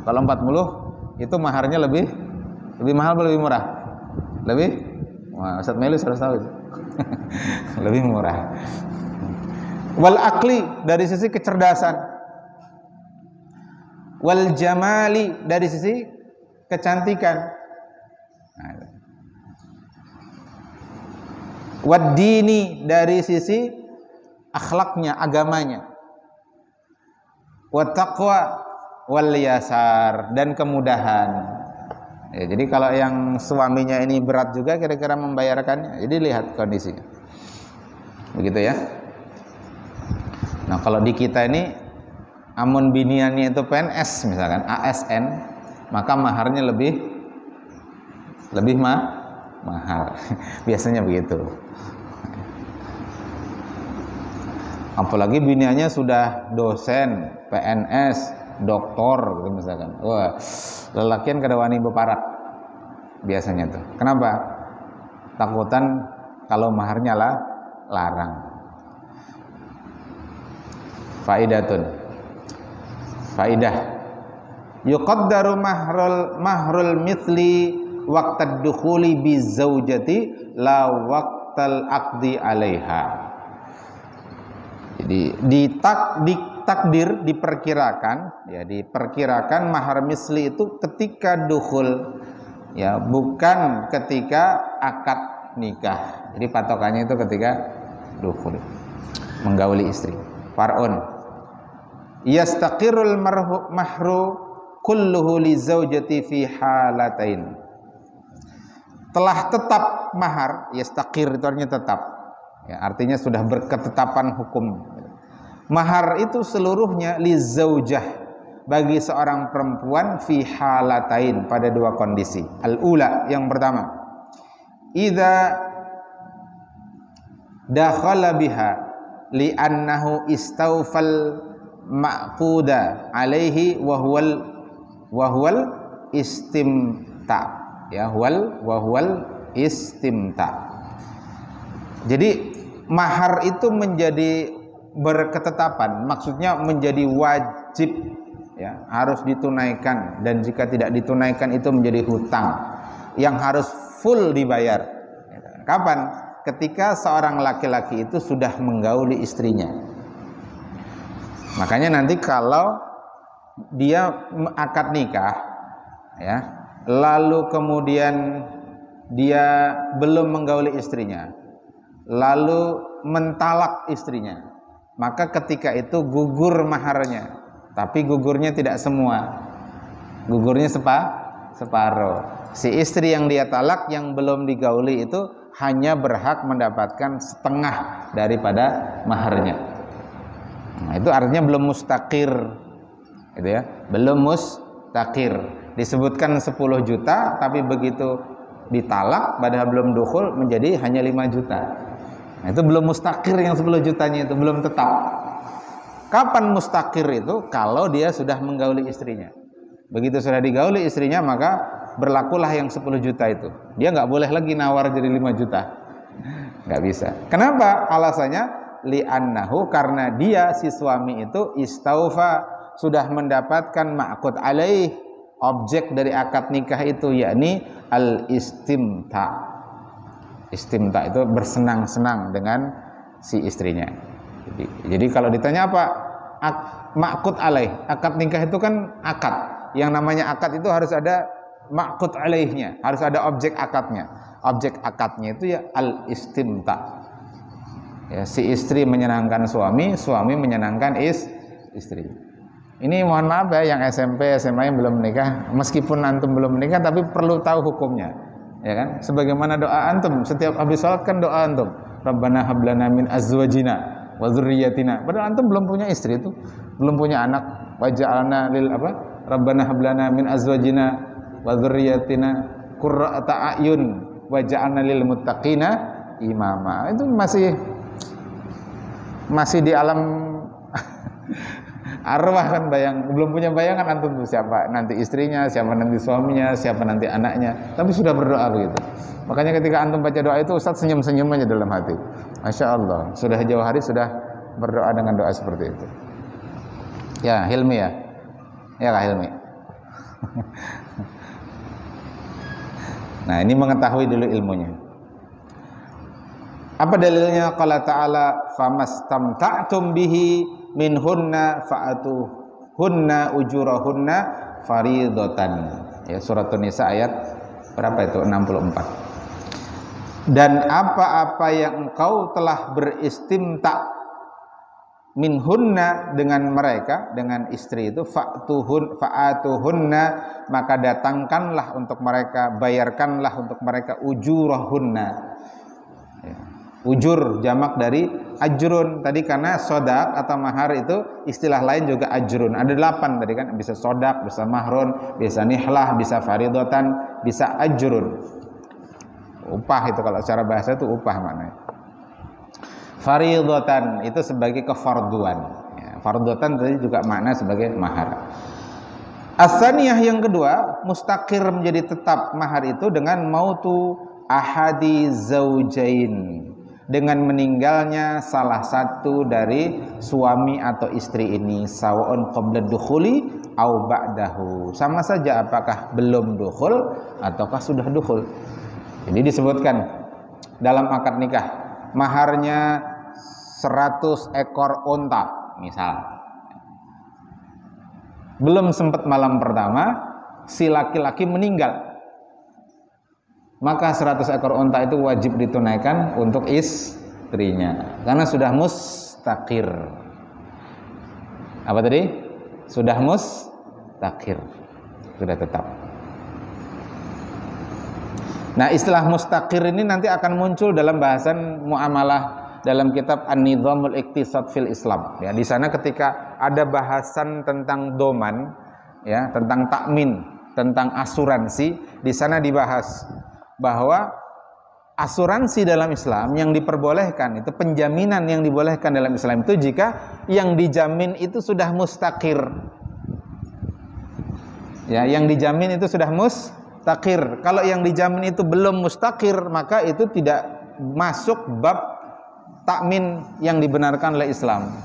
Kalau 40 itu maharnya lebih mahal atau lebih murah? Wah, Ustaz Melus harus tahu itu. Lebih murah. Wal akli, dari sisi kecerdasan. Wal jamali, dari sisi kecantikan. Wad dini, dari sisi akhlaknya, agamanya. Wat taqwa wal yasar, dan kemudahan. Ya, jadi kalau yang suaminya ini berat juga kira-kira membayarkannya. Jadi lihat kondisinya. Begitu ya. Nah, kalau di kita ini amun biniannya itu PNS misalkan, ASN, maka maharnya lebih mahal. Biasanya begitu. Apalagi biniannya sudah dosen, PNS, doktor gitu misalkan. Wah, lelakian kada wani beparak biasanya tuh. Kenapa? Takutan kalau maharnya larang. Faidah. Yuqaddaru mahrul mithli waqtad dukhuli bi zaujati la waqtal aqdi 'alaiha. Jadi diperkirakan mahar misli itu ketika dukhul, ya, bukan ketika akad nikah. Jadi patokannya itu ketika dukhul, menggauli istri. Far'un yastaqirul mahru kulluhu li zaujati fi halatain. Telah tetap mahar, yastaqir itu artinya tetap, ya, artinya sudah berketetapan hukum. Mahar itu seluruhnya li zaujah, bagi seorang perempuan fi halatain, pada dua kondisi. Al-ula, yang pertama, idza dakhala biha li annahu istawfal ma'quda alaihi wa huwal istimta, ya, wa huwal istimta. Jadi mahar itu menjadi berketetapan, maksudnya menjadi wajib, ya, harus ditunaikan, dan jika tidak ditunaikan itu menjadi hutang yang harus full dibayar. Kapan? Ketika seorang laki-laki itu sudah menggauli istrinya. Makanya nanti kalau dia akad nikah, ya, lalu kemudian dia belum menggauli istrinya, lalu mentalak istrinya, maka ketika itu gugur maharnya. Tapi gugurnya tidak semua. Gugurnya separuh. Si istri yang dia talak yang belum digauli itu hanya berhak mendapatkan setengah daripada maharnya. Nah, itu artinya belum mustaqir. Gitu ya. Belum mustaqir. Disebutkan 10 juta tapi begitu ditalak padahal belum dukhul menjadi hanya 5 juta. Nah, itu belum mustaqir, yang 10 jutanya itu belum tetap. Kapan mustaqir itu? Kalau dia sudah menggauli istrinya. Begitu sudah digauli istrinya, maka berlakulah yang 10 juta itu. Dia nggak boleh lagi nawar jadi 5 juta. Nggak bisa. Kenapa? Alasannya li'annahu, karena dia si suami itu istaufa, sudah mendapatkan ma'qud alaih, objek dari akad nikah itu, yakni al-istimta. Istimta itu bersenang-senang dengan si istrinya. Jadi kalau ditanya apa ma'qud alaih, akad nikah itu kan akad. Yang namanya akad itu harus ada ma'qud alaihnya, harus ada objek akadnya. Objek akadnya itu ya al-istimta. Ya, si istri menyenangkan suami, suami menyenangkan istri. Ini mohon maaf ya, yang SMP, SMA yang belum menikah, meskipun antum belum menikah tapi perlu tahu hukumnya. Ya kan? Sebagaimana doa antum setiap habis salat kan doa antum, Rabbana hab lana min azwajina wa dzurriyyatina. Padahal antum belum punya istri itu, belum punya anak. Waj'alna lil apa? Rabbana hab lana min azwajina wa dzurriyyatina qurrata a'yun waj'alna lil muttaqina imama. Itu masih di alam arwah kan, belum punya bayangan antum tuh siapa nanti istrinya, siapa nanti suaminya, siapa nanti anaknya, tapi sudah berdoa begitu. Makanya ketika antum baca doa itu, Ustaz senyum-senyum aja dalam hati. Masya Allah, sudah jauh hari sudah berdoa dengan doa seperti itu. Ya Hilmi ya Kak Hilmi. Nah, ini mengetahui dulu ilmunya. Apa dalilnya? Qala ta'ala famastamta'tum bihi minhunna fa'atuhunna ujurahunna faridatan. Ya, surat An-Nisa ayat berapa itu? 64. Dan apa-apa yang engkau telah beristimta minhunna, dengan mereka, dengan istri itu, fa'atuhunna, maka datangkanlah untuk mereka, bayarkanlah untuk mereka ujurahunna. Ya. Ujur jamak dari ajrun tadi, karena sodak atau mahar itu istilah lain juga ajrun. Ada 8 tadi kan, bisa sodak, bisa mahrun, bisa nihlah, bisa faridotan, bisa ajrun. Upah itu kalau secara bahasa itu upah maknanya. Faridotan itu sebagai kefarduan. Ya, fardotan tadi juga makna sebagai mahar. As-saniyah yang kedua, mustaqir menjadi tetap mahar itu dengan mautu ahadi zaujain, dengan meninggalnya salah satu dari suami atau istri ini, sawa'un qabla dukhuli au ba'dahu, sama saja apakah belum dukhul ataukah sudah dukhul. Jadi disebutkan dalam akad nikah, maharnya 100 ekor unta misal. Belum sempat malam pertama si laki-laki meninggal, maka 100 ekor unta itu wajib ditunaikan untuk istrinya, karena sudah mustaqir. Apa tadi? Sudah mustaqir, sudah tetap. Nah, istilah mustaqir ini nanti akan muncul dalam bahasan muamalah dalam kitab An-Nizamul Iqtisad fil Islam. Ya, di sana ketika ada bahasan tentang doman, ya, tentang takmin, tentang asuransi, di sana dibahas bahwa asuransi dalam Islam yang diperbolehkan itu, penjaminan yang dibolehkan dalam Islam itu jika yang dijamin itu sudah mustaqir. Ya, yang dijamin itu sudah mustaqir. Kalau yang dijamin itu belum mustaqir, maka itu tidak masuk bab takmin yang dibenarkan oleh Islam.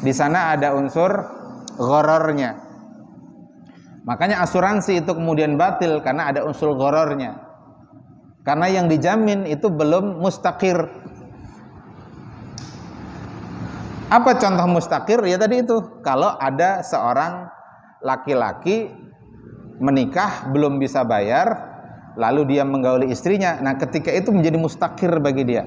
Di sana ada unsur ghararnya. Makanya asuransi itu kemudian batil karena ada unsur ghararnya. Karena yang dijamin itu belum mustaqir. Apa contoh mustaqir? Ya tadi itu, kalau ada seorang laki-laki menikah belum bisa bayar, lalu dia menggauli istrinya. Nah, ketika itu menjadi mustaqir bagi dia.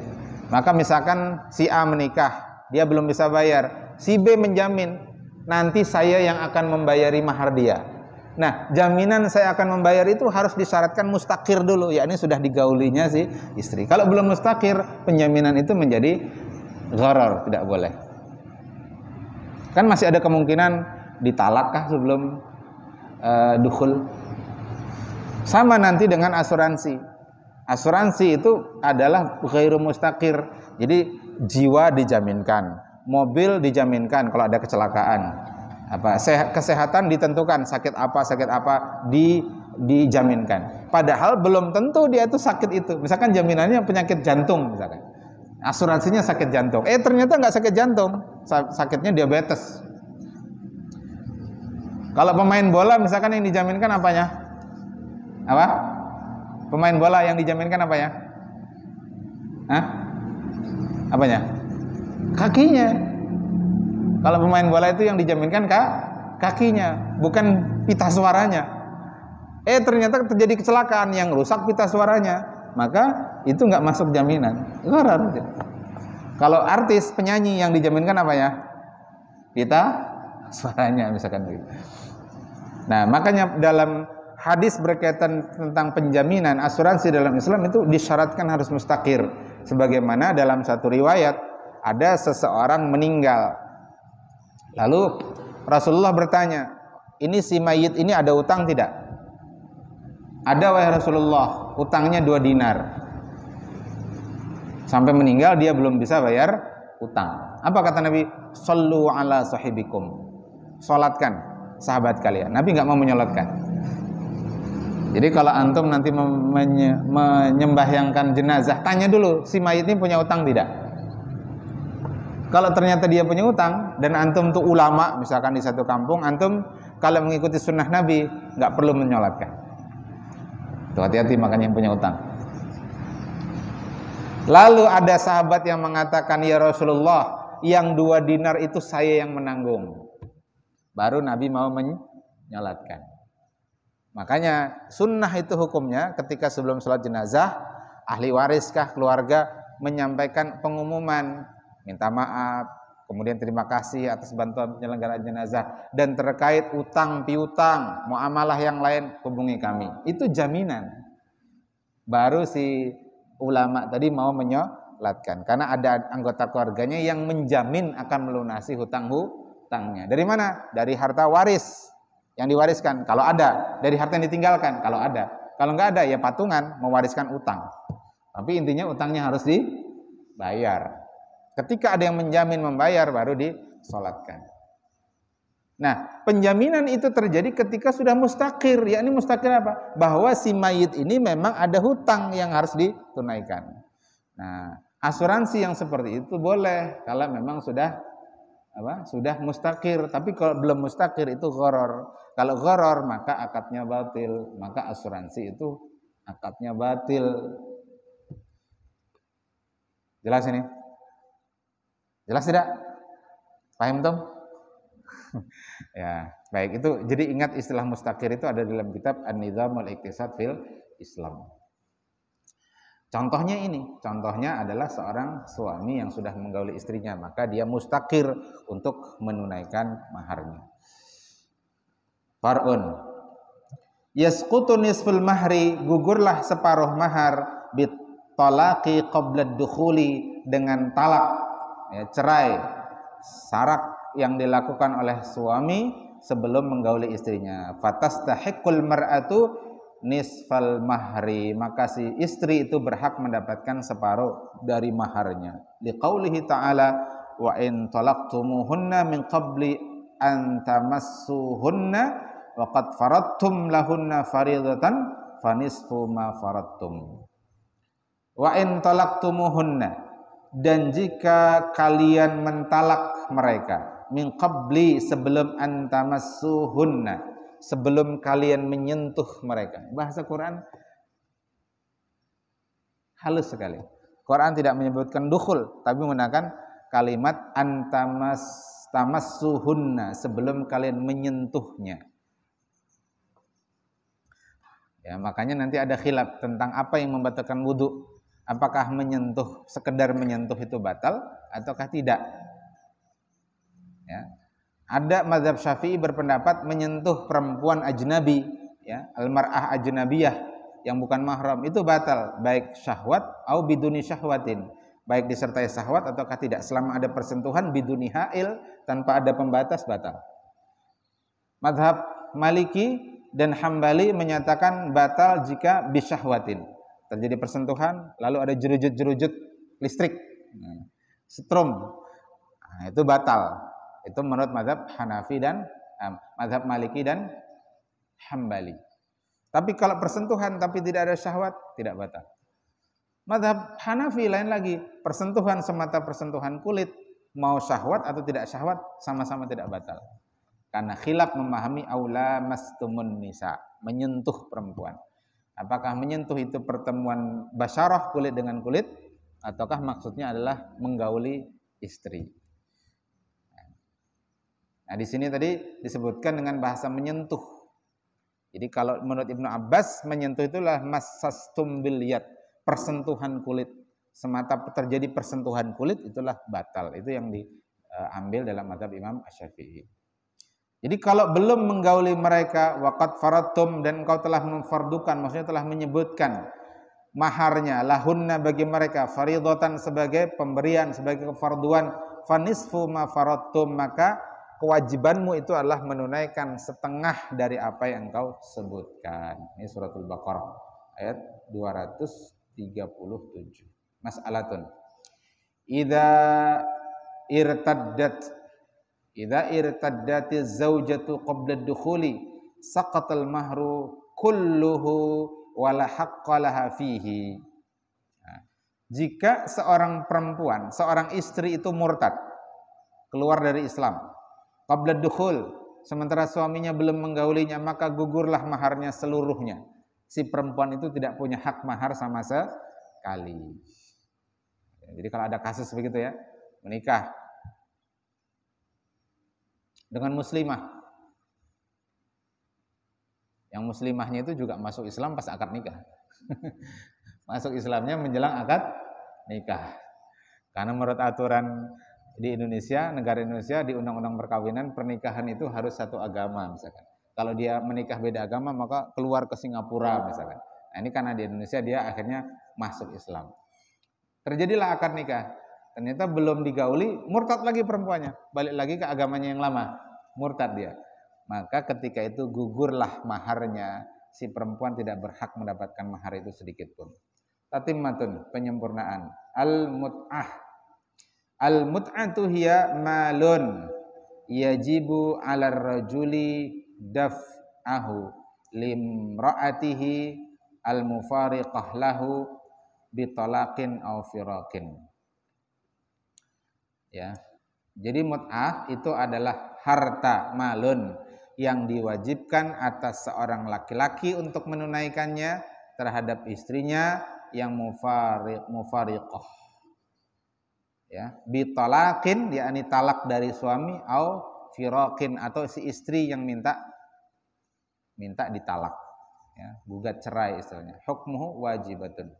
Maka misalkan si A menikah, dia belum bisa bayar, si B menjamin nanti saya yang akan membayari mahar dia. Nah, jaminan saya akan membayar itu harus disyaratkan mustakir dulu, yakni sudah digaulinya si istri. Kalau belum mustakir, penjaminan itu menjadi gharar, tidak boleh. Kan masih ada kemungkinan ditalakkah sebelum dukhul. Sama nanti dengan asuransi. Asuransi itu adalah ghairu mustakir. Jadi jiwa dijaminkan, mobil dijaminkan kalau ada kecelakaan. Kesehatan ditentukan, sakit apa dijaminkan. Padahal belum tentu dia itu sakit itu. Misalkan jaminannya penyakit jantung misalkan. Asuransinya sakit jantung. Ternyata nggak sakit jantung, sakitnya diabetes. Kalau pemain bola misalkan yang dijaminkan apanya? Apa? Pemain bola yang dijaminkan apanya? Apanya? Kakinya. Kalau pemain bola itu yang dijaminkan kakinya, bukan pita suaranya. Ternyata terjadi kecelakaan yang rusak pita suaranya, maka itu nggak masuk jaminan. Gharar. Kalau artis, penyanyi yang dijaminkan apa ya? Pita suaranya misalkan begitu. Nah, makanya dalam hadis berkaitan tentang penjaminan asuransi dalam Islam itu disyaratkan harus mustakir. Sebagaimana dalam satu riwayat ada seseorang meninggal. Lalu Rasulullah bertanya, ini si mayit ini ada utang tidak? Ada wahai Rasulullah, utangnya 2 dinar. Sampai meninggal dia belum bisa bayar utang. Apa kata Nabi? Sallu ala sahibikum. Salatkan sahabat kalian. Nabi nggak mau menyolatkan. Jadi kalau antum nanti menyembahyangkan jenazah, tanya dulu si mayit ini punya utang tidak? Kalau ternyata dia punya utang dan antum tuh ulama misalkan di satu kampung, antum kalau mengikuti sunnah Nabi nggak perlu menyolatkan. Tuh hati-hati makanya yang punya utang. Lalu ada sahabat yang mengatakan, ya Rasulullah, yang 2 dinar itu saya yang menanggung. Baru Nabi mau menyolatkan. Makanya sunnah itu hukumnya ketika sebelum sholat jenazah, ahli wariskah keluarga menyampaikan pengumuman, minta maaf, kemudian terima kasih atas bantuan penyelenggaraan jenazah, dan terkait utang piutang, muamalah yang lain hubungi kami. Itu jaminan. Baru si ulama tadi mau menyolatkan, karena ada anggota keluarganya yang menjamin akan melunasi hutangnya. Dari mana? Dari harta waris yang diwariskan kalau ada, dari harta yang ditinggalkan kalau ada. Kalau nggak ada ya patungan mewariskan utang. Tapi intinya utangnya harus dibayar. Ketika ada yang menjamin membayar baru disolatkan. Nah, penjaminan itu terjadi ketika sudah mustakir. Yakni mustakir apa? Bahwa si mayit ini memang ada hutang yang harus ditunaikan. Nah, asuransi yang seperti itu boleh kalau memang sudah mustakir. Tapi kalau belum mustakir itu gharar. Kalau gharar maka akadnya batil, maka asuransi itu akadnya batil. Jelas ini? Jelas tidak? Paham Tom? Ya, baik itu. Jadi ingat istilah mustakir itu ada dalam kitab An-Nizam wal-Iqtisad fil Islam. Contohnya ini, contohnya adalah seorang suami yang sudah menggauli istrinya, maka dia mustakir untuk menunaikan maharnya. Far'un. Yasqutu nisful mahri, gugurlah separuh mahar bit talaqi qabla dukhuli, dengan talak, cerai, sarak yang dilakukan oleh suami sebelum menggauli istrinya. Fatastahiqqul mar'atu nisfal mahri, maka si istri itu berhak mendapatkan separuh dari maharnya. Liqaulihi ta'ala, wa in talaqtumuhunna min qabli an tamassuhunna wa qad faradtum lahunna faridatan fanisfu ma faradtum. Wa in talaqtumuhunna, dan jika kalian mentalak mereka, min qabli, sebelum antamassuhunna, sebelum kalian menyentuh mereka. Bahasa Quran halus sekali. Quran tidak menyebutkan dukhul, tapi menggunakan kalimat tamassuhunna, sebelum kalian menyentuhnya. Ya, makanya nanti ada khilaf tentang apa yang membatalkan wudu. Apakah menyentuh, sekedar menyentuh itu batal ataukah tidak? Ya. Ada mazhab Syafi'i berpendapat menyentuh perempuan ajnabi, ya, al-mar'ah ajnabiyah yang bukan mahram itu batal, baik syahwat atau biduni syahwatin, baik disertai syahwat ataukah tidak, selama ada persentuhan biduni hail tanpa ada pembatas batal. Mazhab Maliki dan Hambali menyatakan batal jika bisyahwatin, terjadi persentuhan lalu ada jerujut-jerujut listrik, setrum, nah, itu batal. Itu menurut mazhab Hanafi dan mazhab Maliki dan Hambali. Tapi kalau persentuhan tapi tidak ada syahwat, tidak batal. Mazhab Hanafi lain lagi, persentuhan semata persentuhan kulit, mau syahwat atau tidak syahwat sama-sama tidak batal. Karena khilaf memahami aula mastumun nisa, menyentuh perempuan. Apakah menyentuh itu pertemuan basyarah kulit dengan kulit, ataukah maksudnya adalah menggauli istri. Nah, di sini tadi disebutkan dengan bahasa menyentuh. Jadi kalau menurut Ibnu Abbas, menyentuh itulah massastum bil yad, persentuhan kulit. Semata terjadi persentuhan kulit itulah batal. Itu yang diambil dalam mazhab Imam Asy-Syafi'i. Jadi kalau belum menggauli mereka, waqad faradtum, dan engkau telah memfardukan, maksudnya telah menyebutkan maharnya, lahunna bagi mereka, faridatan sebagai pemberian, sebagai kefarduan, fanisfu ma faradtum, maka kewajibanmu itu adalah menunaikan setengah dari apa yang engkau sebutkan. Ini suratul Baqarah ayat 237. Mas'alatun. Idza irtaddatiz zaujatu qabla ad-dukhuli saqatal mahru kulluhu wala haqqa laha fihi. Jika seorang perempuan, seorang istri itu murtad, keluar dari Islam, qabla dukhul, sementara suaminya belum menggaulinya, maka gugurlah maharnya seluruhnya. Si perempuan itu tidak punya hak mahar sama sekali. Jadi kalau ada kasus begitu ya, menikah dengan muslimah, yang muslimahnya itu juga masuk Islam pas akad nikah. Masuk Islamnya menjelang akad nikah. Karena menurut aturan di Indonesia, negara Indonesia, di undang-undang perkawinan, pernikahan itu harus satu agama misalkan. Kalau dia menikah beda agama, maka keluar ke Singapura misalkan. Nah, ini karena di Indonesia dia akhirnya masuk Islam. Terjadilah akad nikah. Ternyata belum digauli, murtad lagi perempuannya, balik lagi ke agamanya yang lama, murtad dia. Maka ketika itu gugurlah maharnya, si perempuan tidak berhak mendapatkan mahar itu sedikit pun. Tatimmatun, penyempurnaan. Al-mut'ah. Al-mut'atu hiya malun yajibu 'alar rajuli daf'ahu limra'atihi al-mufariqah lahu bitalaqin aw firaqin. Ya. Jadi mut'ah itu adalah harta malun yang diwajibkan atas seorang laki-laki untuk menunaikannya terhadap istrinya yang mufariqah. Ya, bitalaqin, yakni talak dari suami, au firaqin, atau si istri yang minta ditalak, ya, gugat cerai istilahnya. Hukmuhu wajibatun.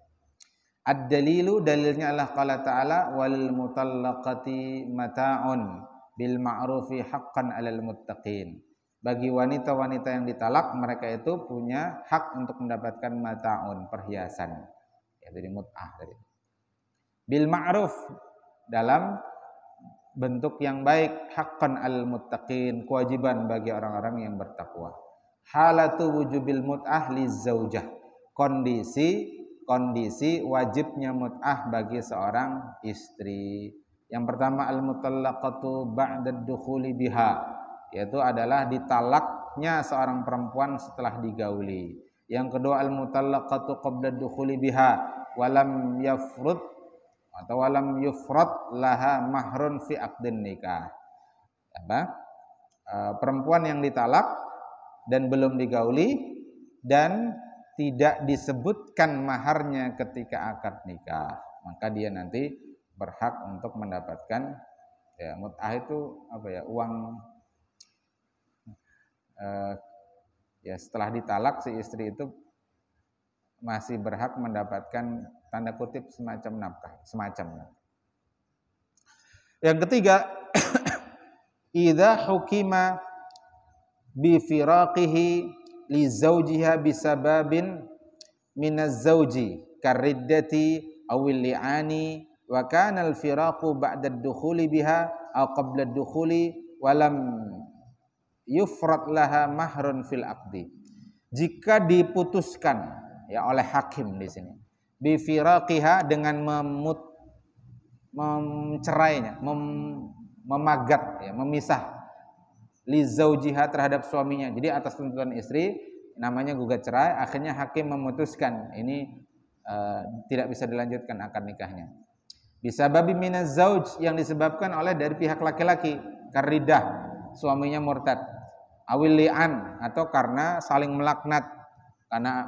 Ad-dalilu, dalilnya Allah qala ta'ala wal mutallaqati mata'un bil ma'rufi haqqan 'alal muttaqin. Bagi wanita-wanita yang ditalak, mereka itu punya hak untuk mendapatkan mata'un, perhiasan. Ya, jadi mut'ah tadi. Bil ma'ruf, dalam bentuk yang baik, haqqan 'alal muttaqin, kewajiban bagi orang-orang yang bertakwa. Halatu wujubil mut'ah lizaujah. Kondisi wajibnya mut'ah bagi seorang istri. Yang pertama, al-mutallaqatu ba'da dukhuli biha, yaitu adalah ditalaknya seorang perempuan setelah digauli. Yang kedua, al-mutallaqatu qabla dukhuli biha walam yafrud atau walam yufrad laha mahrun fi aqdin nikah. Perempuan yang ditalak dan belum digauli dan tidak disebutkan maharnya ketika akad nikah, maka dia nanti berhak untuk mendapatkan, ya, mut'ah itu apa ya, uang, ya, setelah ditalak si istri itu masih berhak mendapatkan tanda kutip semacam nafkah, semacam. Yang ketiga, idza hukima bi firaqihi li zawjiha bisababin minaz zawji kariddati awil li'ani wa kana al-firaqu ba'da ad-dukhuli biha aw qabla ad-dukhuli wa lam yufrad laha mahrun fil aqdi. Jika diputuskan ya oleh hakim di sini bi firaqiha dengan mencerainya, memagat ya, memisah li zaujiha terhadap suaminya. Jadi atas tuntutan istri namanya gugat cerai, akhirnya hakim memutuskan ini tidak bisa dilanjutkan akad nikahnya. Bisa babi minaz zauj yang disebabkan oleh dari pihak laki-laki karidah, suaminya murtad, awil li'an atau karena saling melaknat, karena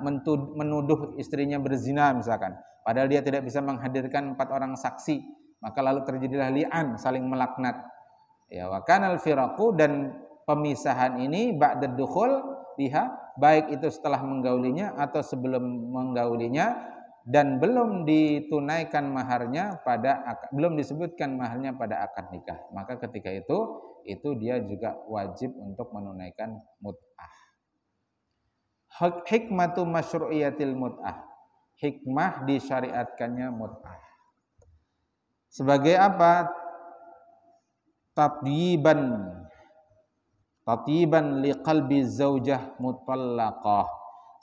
menuduh istrinya berzina misalkan, padahal dia tidak bisa menghadirkan 4 orang saksi, maka lalu terjadilah li'an, saling melaknat. Ya, wa kanal firaqu, dan pemisahan ini ba'da dukhul biha, baik itu setelah menggaulinya atau sebelum menggaulinya, dan belum ditunaikan maharnya belum disebutkan maharnya pada akad nikah, maka ketika itu dia juga wajib untuk menunaikan mut'ah. Hikmatu masyru'iyatil mut'ah, hikmah disyariatkannya mut'ah. Sebagai apa? Tatyiban liqalbi zaujah mutallaqah,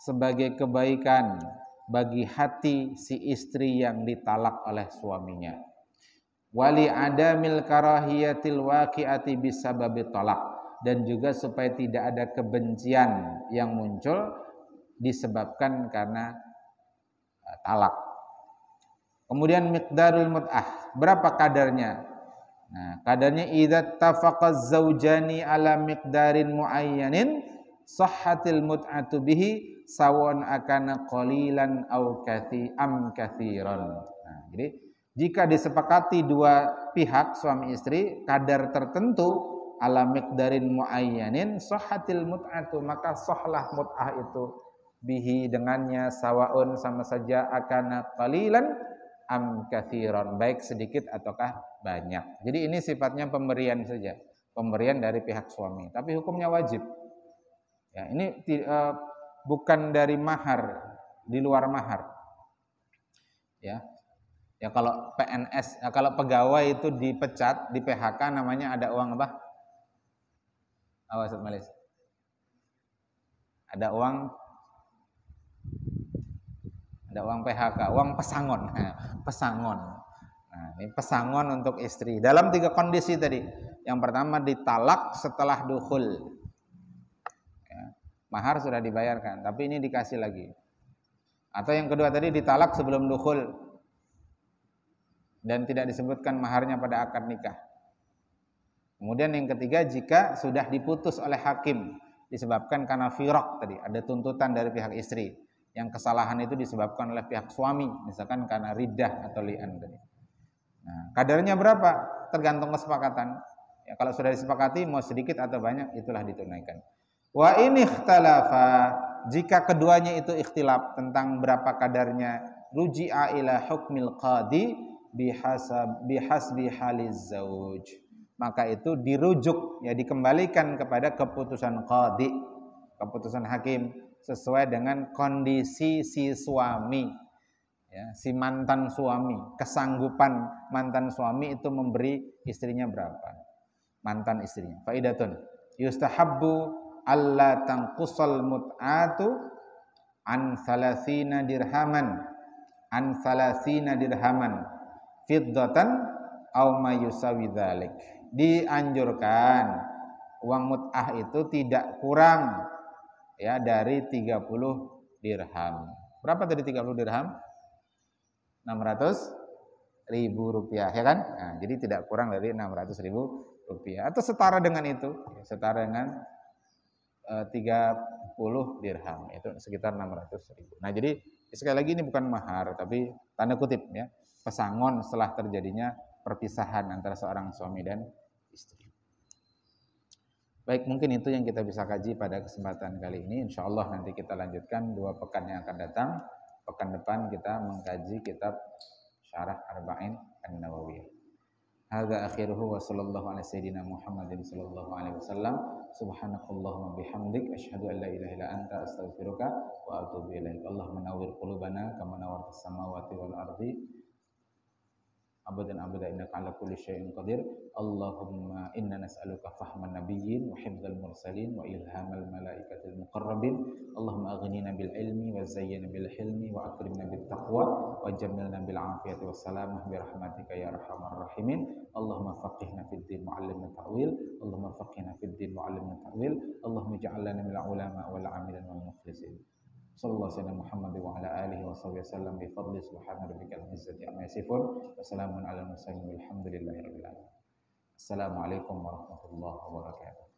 sebagai kebaikan bagi hati si istri yang ditalak oleh suaminya. Wali adamil karahiyatil waqi'ati bisababi talak, dan juga supaya tidak ada kebencian yang muncul disebabkan karena talak. Kemudian miqdarul mut'ah, berapa kadarnya? Nah, kadarnya idza tafaqaz zaujani ala miqdarin muayyanin sahhatil mut'atu bihi sawon akana qalilan au kathiran. Nah, jadi jika disepakati dua pihak suami istri kadar tertentu ala miqdarin muayyanin sahhatil mut'atu, maka sahlah mut'ah itu bihi dengannya sawaun, sama saja, akana qalilan am kathiran, baik sedikit ataukah banyak. Jadi ini sifatnya pemberian saja, pemberian dari pihak suami, tapi hukumnya wajib. Ya, ini bukan dari mahar, di luar mahar. Ya. Ya kalau PNS, kalau pegawai itu dipecat, di PHK, namanya ada uang apa? Awas Malis. Ada uang PHK, uang pesangon. Pesangon. Nah, ini pesangon untuk istri dalam 3 kondisi tadi. Yang pertama ditalak setelah dukhul. Mahar sudah dibayarkan, tapi ini dikasih lagi. Atau yang kedua tadi ditalak sebelum dukhul dan tidak disebutkan maharnya pada akad nikah. Kemudian yang ketiga, jika sudah diputus oleh hakim disebabkan karena firaq tadi, ada tuntutan dari pihak istri, yang kesalahan itu disebabkan oleh pihak suami, misalkan karena riddah atau li'an tadi. Nah, kadarnya berapa? Tergantung kesepakatan. Ya, kalau sudah disepakati mau sedikit atau banyak, itulah ditunaikan. Wa in ikhtalafa, jika keduanya itu ikhtilaf tentang berapa kadarnya, ruji'a ila hukmil qadi bihasbi haliz zauj, maka itu dirujuk, ya dikembalikan kepada keputusan qadi, keputusan hakim, sesuai dengan kondisi si suami, ya, si mantan suami, kesanggupan mantan suami itu memberi istrinya berapa, mantan istrinya. Faidatun yustahabbu alla tanqusal mut'atu an 30 dirhaman fiddatan aw ma yusawi dzalik. Dianjurkan uang mut'ah itu tidak kurang ya dari 30 dirham. Berapa tadi 30 dirham? 600.000 rupiah, ya kan? Nah, jadi tidak kurang dari 600.000 rupiah atau setara dengan itu, setara dengan 30 dirham, itu sekitar 600.000. Nah, jadi sekali lagi ini bukan mahar, tapi tanda kutip ya, pesangon setelah terjadinya perpisahan antara seorang suami dan istri. Baik, mungkin itu yang kita bisa kaji pada kesempatan kali ini. Insya Allah nanti kita lanjutkan 2 pekan yang akan datang. Pekan depan kita mengkaji kitab Syarah Arba'in An-Nawawiyah. Hadza akhiruhu wa sallallahu ala sayyidina Muhammadin sallallahu alaihi wasallam. Subhanakallahumma bihamdik asyhadu an la ilaha illa anta astaghfiruka wa atubu ilaik. Allahumma nawwir qulubana kama nawwartas samawati wal ardi abadan abada innaka ala kulli syai'in qadir. Allahumma inna nas'aluka fahman nabiyyin wa hifdzal mursalin wa ilhamal malaikatil muqarrabin. Allahumma aghnina bil ilmi wa zayyina bil hilmi wa akrimna bit taqwa wa jammilna bil afiyati was salamah bi rahmatika ya arhamar rahimin. Allahumma faqihna fid din wa 'allimna ta'wil. Allahumma faqihna fid din wa 'allimna ta'wil. Allahumma ij'alna minal ulama wal 'amilin wal mukhlisin. Sallallahu alaihi wasallam Muhammad wa ala alihi wa sahbihi wasallam bi fadli subhana rabbikal izzati amma yasifun wa salamun alal mursalin walhamdulillahi rabbil alamin. Assalamualaikum warahmatullahi wabarakatuh.